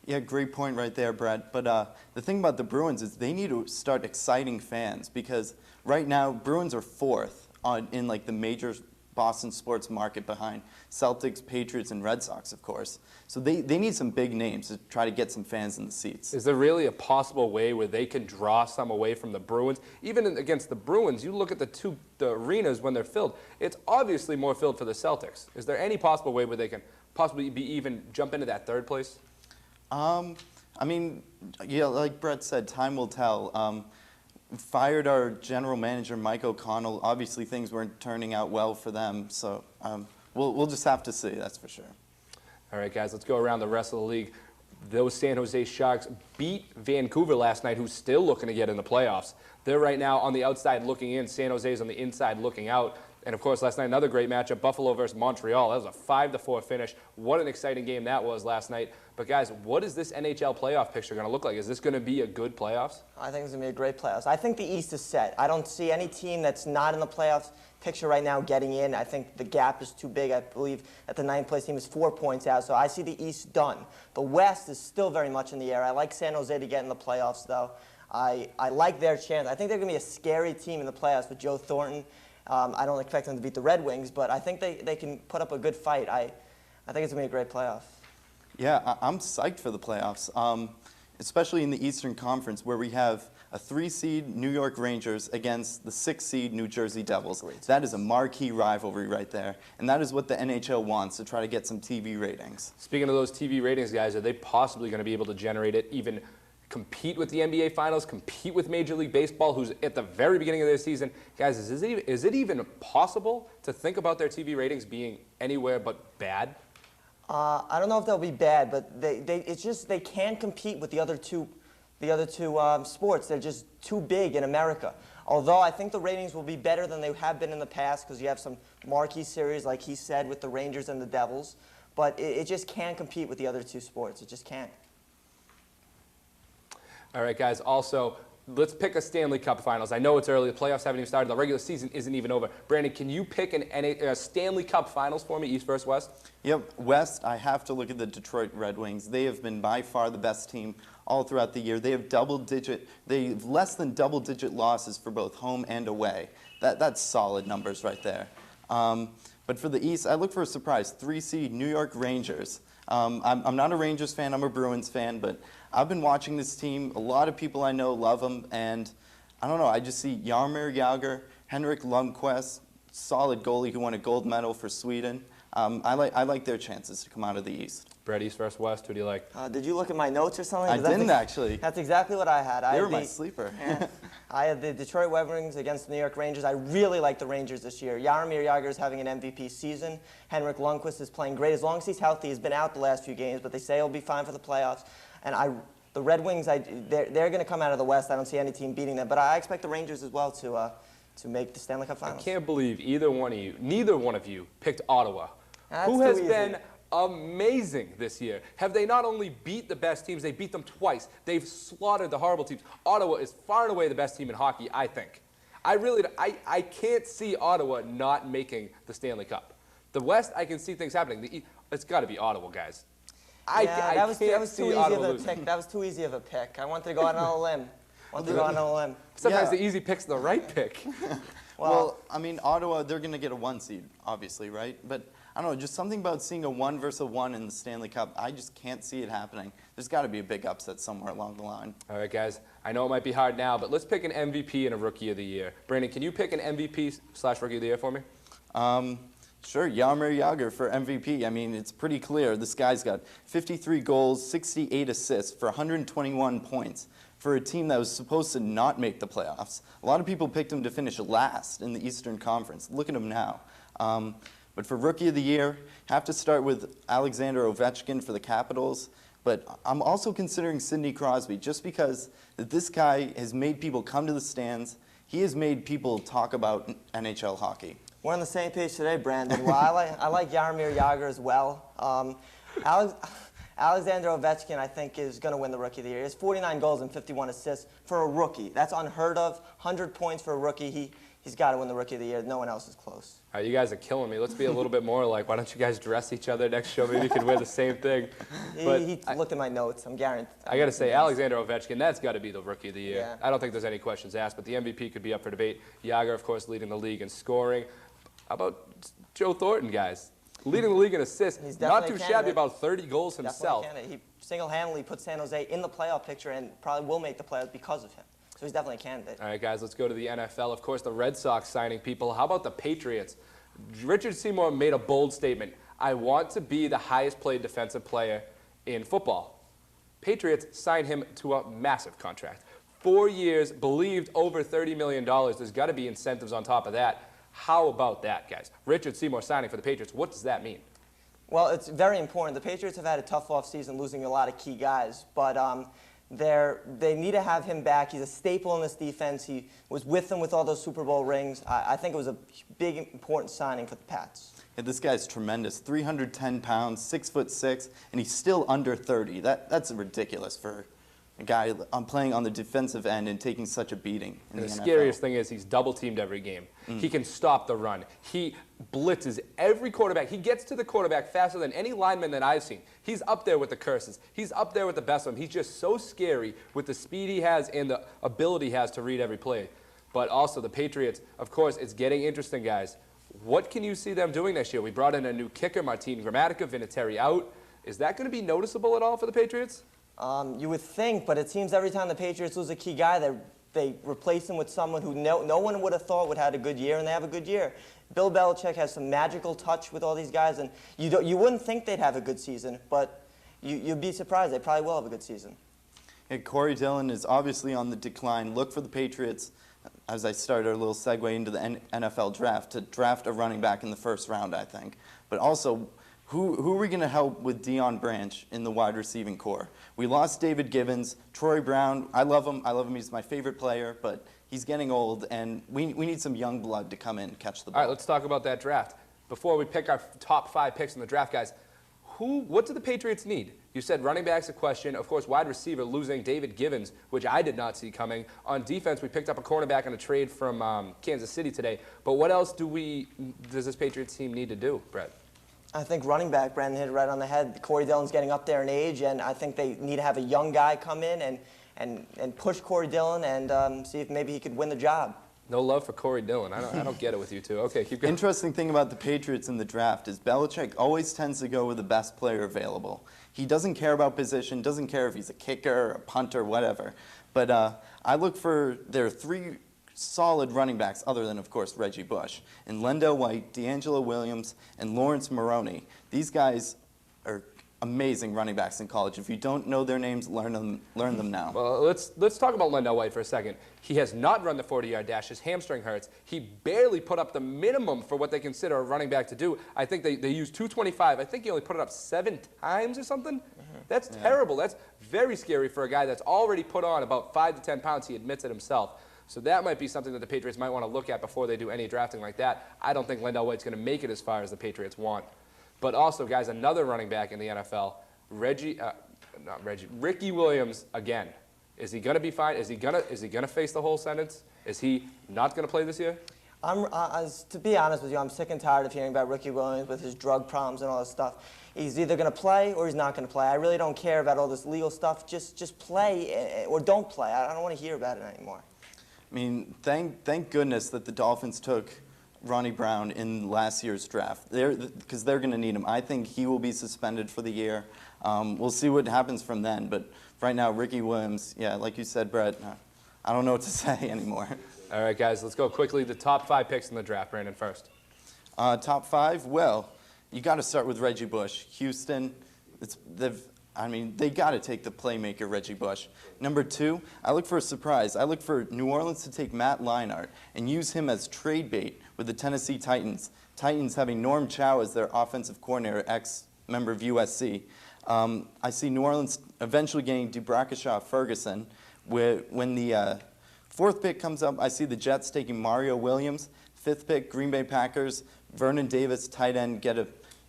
Yeah, great point right there, Brett. But the thing about the Bruins is they need to start exciting fans, because right now Bruins are 4th in like the major Boston sports market behind Celtics, Patriots, and Red Sox, of course. So they need some big names to try to get some fans in the seats. Is there really a possible way where they can draw some away from the Bruins? Even against the Bruins, you look at the arenas when they're filled, it's obviously more filled for the Celtics. Is there any possible way where they can possibly even jump into that 3rd place? I mean, yeah, like Brett said, time will tell. Fired our general manager, Mike O'Connell. Obviously, things weren't turning out well for them, so we'll just have to see, that's for sure. All right, guys, let's go around the rest of the league. Those San Jose Sharks beat Vancouver last night, who's still looking to get in the playoffs. They're right now on the outside looking in. San Jose's on the inside looking out. And, of course, last night, another great matchup, Buffalo versus Montreal. That was a 5-4 finish. What an exciting game that was last night. But, guys, what is this NHL playoff picture going to look like? Is this going to be a good playoffs? I think it's going to be a great playoffs. I think the East is set. I don't see any team that's not in the playoffs picture right now getting in. I think the gap is too big. I believe that the 9th place team is 4 points out, so I see the East done. The West is still very much in the air. I like San Jose to get in the playoffs, though. I like their chance. I think they're going to be a scary team in the playoffs with Joe Thornton. I don't expect them to beat the Red Wings, but I think they can put up a good fight. I think it's going to be a great playoff. Yeah, I'm psyched for the playoffs, especially in the Eastern Conference where we have a 3-seed New York Rangers against the 6-seed New Jersey Devils. That is a marquee rivalry right there, and that is what the NHL wants, to try to get some TV ratings. Speaking of those TV ratings, guys, are they possibly going to be able to generate it, even compete with the NBA Finals, compete with Major League Baseball, who's at the very beginning of their season? Guys, is it even possible to think about their TV ratings being anywhere but bad? I don't know if they'll be bad, but it's just they can't compete with the other two sports. They're just too big in America. Although I think the ratings will be better than they have been in the past because you have some marquee series, like he said, with the Rangers and the Devils. But it just can't compete with the other two sports. It just can't. All right, guys, also, let's pick a Stanley Cup Finals. I know it's early. The playoffs haven't even started. The regular season isn't even over. Brandon, can you pick a Stanley Cup Finals for me, East versus West? Yep, West, I have to look at the Detroit Red Wings. They have been by far the best team all throughout the year. They have less than double-digit losses for both home and away. That's solid numbers right there. But for the East, I look for a surprise. 3-seed New York Rangers. I'm not a Rangers fan, I'm a Bruins fan, but I've been watching this team. A lot of people I know love them, and I don't know, I just see Jaromir Jagr, Henrik Lundqvist, solid goalie who won a gold medal for Sweden. I like their chances to come out of the East. Brett, East versus West, who do you like? Did you look at my notes or something? I didn't, actually. That's exactly what I had. They were my sleeper. I had the Detroit Red Wings against the New York Rangers. I really like the Rangers this year. Jaromir Jagr is having an MVP season. Henrik Lundqvist is playing great. As long as he's healthy, he's been out the last few games, but they say he'll be fine for the playoffs. And the Red Wings, they're going to come out of the West. I don't see any team beating them, but I expect the Rangers as well to make the Stanley Cup Finals. I can't believe neither one of you picked Ottawa, who has been amazing this year. Have they not only beat the best teams, they beat them twice. They've slaughtered the horrible teams. Ottawa is far and away the best team in hockey, I think. I can't see Ottawa not making the Stanley Cup. The West, I can see things happening. It's got to be Ottawa, guys. That was too easy of a pick. I wanted to go out on a limb. Sometimes the easy pick's the right pick. Well, I mean, Ottawa, they're going to get a 1 seed, obviously, right? But I don't know, just something about seeing a 1 versus a 1 in the Stanley Cup, I just can't see it happening. There's got to be a big upset somewhere along the line. All right, guys, I know it might be hard now, but let's pick an MVP and a Rookie of the Year. Brandon, can you pick an MVP/Rookie of the Year for me? Sure, Jaromir Jagr for MVP. I mean, it's pretty clear. This guy's got 53 goals, 68 assists for 121 points for a team that was supposed to not make the playoffs. A lot of people picked him to finish last in the Eastern Conference. Look at him now. But for Rookie of the Year, have to start with Alexander Ovechkin for the Capitals. But I'm also considering Sidney Crosby just because this guy has made people come to the stands. He has made people talk about NHL hockey. We're on the same page today, Brandon. Well, I like Jaromir Jagr as well. Alexander Ovechkin, I think, is going to win the Rookie of the Year. He has 49 goals and 51 assists for a rookie. That's unheard of. 100 points for a rookie. He's got to win the Rookie of the Year. No one else is close. All right, you guys are killing me. Let's be a little bit more like, why don't you guys dress each other next show? Maybe you can wear the same thing. He looked at my notes. I'm guaranteed. I got to say, Alexander Ovechkin, that's got to be the Rookie of the Year. Yeah. I don't think there's any questions asked, but the MVP could be up for debate. Jagr, of course, leading the league in scoring. How about Joe Thornton, guys? Leading the league in assists. Not too shabby, about 30 goals himself. He single-handedly put San Jose in the playoff picture and probably will make the playoffs because of him. So he's definitely a candidate. All right, guys, let's go to the NFL. Of course, the Red Sox signing people. How about the Patriots? Richard Seymour made a bold statement. I want to be the highest paid defensive player in football. Patriots signed him to a massive contract. 4 years, believed over $30 million. There's got to be incentives on top of that. How about that, guys? Richard Seymour signing for the Patriots. What does that mean? Well, it's very important. The Patriots have had a tough offseason, losing a lot of key guys. But They need to have him back. He's a staple in this defense. He was with them with all those Super Bowl rings. I think it was a big, important signing for the Pats. Yeah, this guy's tremendous. 310 pounds, 6'6", and he's still under 30. That's ridiculous for a guy playing on the defensive end and taking such a beating in and the NFL. Scariest thing is he's double-teamed every game. He can stop the run. He blitzes every quarterback. He gets to the quarterback faster than any lineman that I've seen. He's up there with the curses. He's up there with the best of them. He's just so scary with the speed he has and the ability he has to read every play. But also the Patriots, of course, it's getting interesting, guys. What can you see them doing next year? We brought in a new kicker, Martin Gramatica, Vinatieri out. Is that going to be noticeable at all for the Patriots? You would think, but it seems every time the Patriots lose a key guy, they replace him with someone who no one would have thought would have had a good year, and they have a good year. Bill Belichick has some magical touch with all these guys, and you wouldn't think they'd have a good season, but you'd be surprised. They probably will have a good season. Yeah, Corey Dillon is obviously on the decline. Look for the Patriots, as I started a little segue into the NFL draft, to draft a running back in the first round, I think. But also, who are we going to help with Deion Branch in the wide receiving core? We lost David Gibbons, Troy Brown. I love him. He's my favorite player, but he's getting old, and we need some young blood to come in and catch the ball. All right, let's talk about that draft. Before we pick our top 5 picks in the draft, guys, what do the Patriots need? You said running back's a question. Of course, wide receiver, losing David Gibbons, which I did not see coming. On defense, we picked up a cornerback on a trade from Kansas City today. But what else does this Patriots team need to do, Brett? I think running back, Brandon hit it right on the head. Corey Dillon's getting up there in age, and I think they need to have a young guy come in and push Corey Dillon and see if maybe he could win the job. No love for Corey Dillon. I don't get it with you two. Okay, keep going. Interesting thing about the Patriots in the draft is Belichick always tends to go with the best player available. He doesn't care about position, doesn't care if he's a kicker, a punter, whatever. But I look for their 3 solid running backs, other than, of course, Reggie Bush, and Lendell White, D'Angelo Williams, and Lawrence Maroney. These guys are amazing running backs in college. If you don't know their names, learn them now. Well, let's talk about Lendell White for a second. He has not run the 40-yard dash. His hamstring hurts. He barely put up the minimum for what they consider a running back to do. I think they used 225. I think he only put it up 7 times or something. That's terrible. That's very scary for a guy that's already put on about 5 to 10 pounds. He admits it himself. So that might be something that the Patriots might want to look at before they do any drafting like that. I don't think Lendell White's going to make it as far as the Patriots want. But also, guys, another running back in the NFL, Ricky Williams again. Is he going to be fine? Is he going to face the whole sentence? Is he not going to play this year? To be honest with you, I'm sick and tired of hearing about Ricky Williams with his drug problems and all this stuff. He's either going to play or he's not going to play. I really don't care about all this legal stuff. Just play or don't play. I don't want to hear about it anymore. I mean, thank goodness that the Dolphins took Ronnie Brown in last year's draft, because they're going to need him. I think he will be suspended for the year. We'll see what happens from then, but right now, Ricky Williams, yeah, like you said, Brett, I don't know what to say anymore. All right, guys, let's go quickly. The top 5 picks in the draft. Brandon first. Top 5? Well, you got to start with Reggie Bush. Houston, they got to take the playmaker, Reggie Bush. Number 2, I look for a surprise. I look for New Orleans to take Matt Leinart and use him as trade bait with the Tennessee Titans. Titans having Norm Chow as their offensive coordinator, ex-member of USC. I see New Orleans eventually getting DeBrakashaw Ferguson. When the 4th pick comes up, I see the Jets taking Mario Williams. 5th pick, Green Bay Packers. Vernon Davis, tight end, get a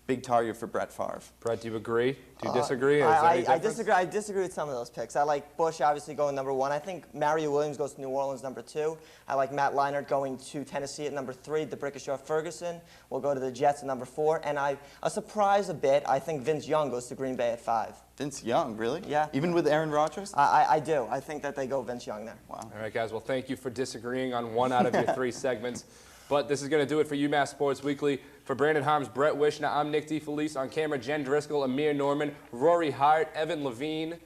big target for Brett Favre. Brett, do you agree? Do you disagree? I disagree. I disagree with some of those picks. I like Bush obviously going number 1. I think Mario Williams goes to New Orleans number 2. I like Matt Leinart going to Tennessee at number 3. DeBrakashaw Ferguson will go to the Jets at number 4. And a surprise a bit, I think Vince Young goes to Green Bay at 5. Vince Young, really? Yeah. Even with Aaron Rodgers? I do. I think that they go Vince Young there. Wow. All right, guys. Well, thank you for disagreeing on 1 out of your 3 segments. But this is going to do it for UMass Sports Weekly. For Brandon Harms, Brett Wishna, I'm Nick DiFelice. On camera, Jen Driscoll, Amir Norman, Rory Hart, Evan Levine,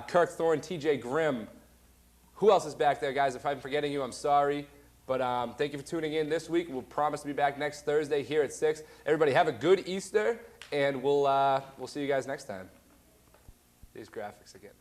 Kirk Thorne, TJ Grimm. Who else is back there, guys? If I'm forgetting you, I'm sorry. But thank you for tuning in this week. We'll promise to be back next Thursday here at 6. Everybody have a good Easter, and we'll see you guys next time. These graphics are getting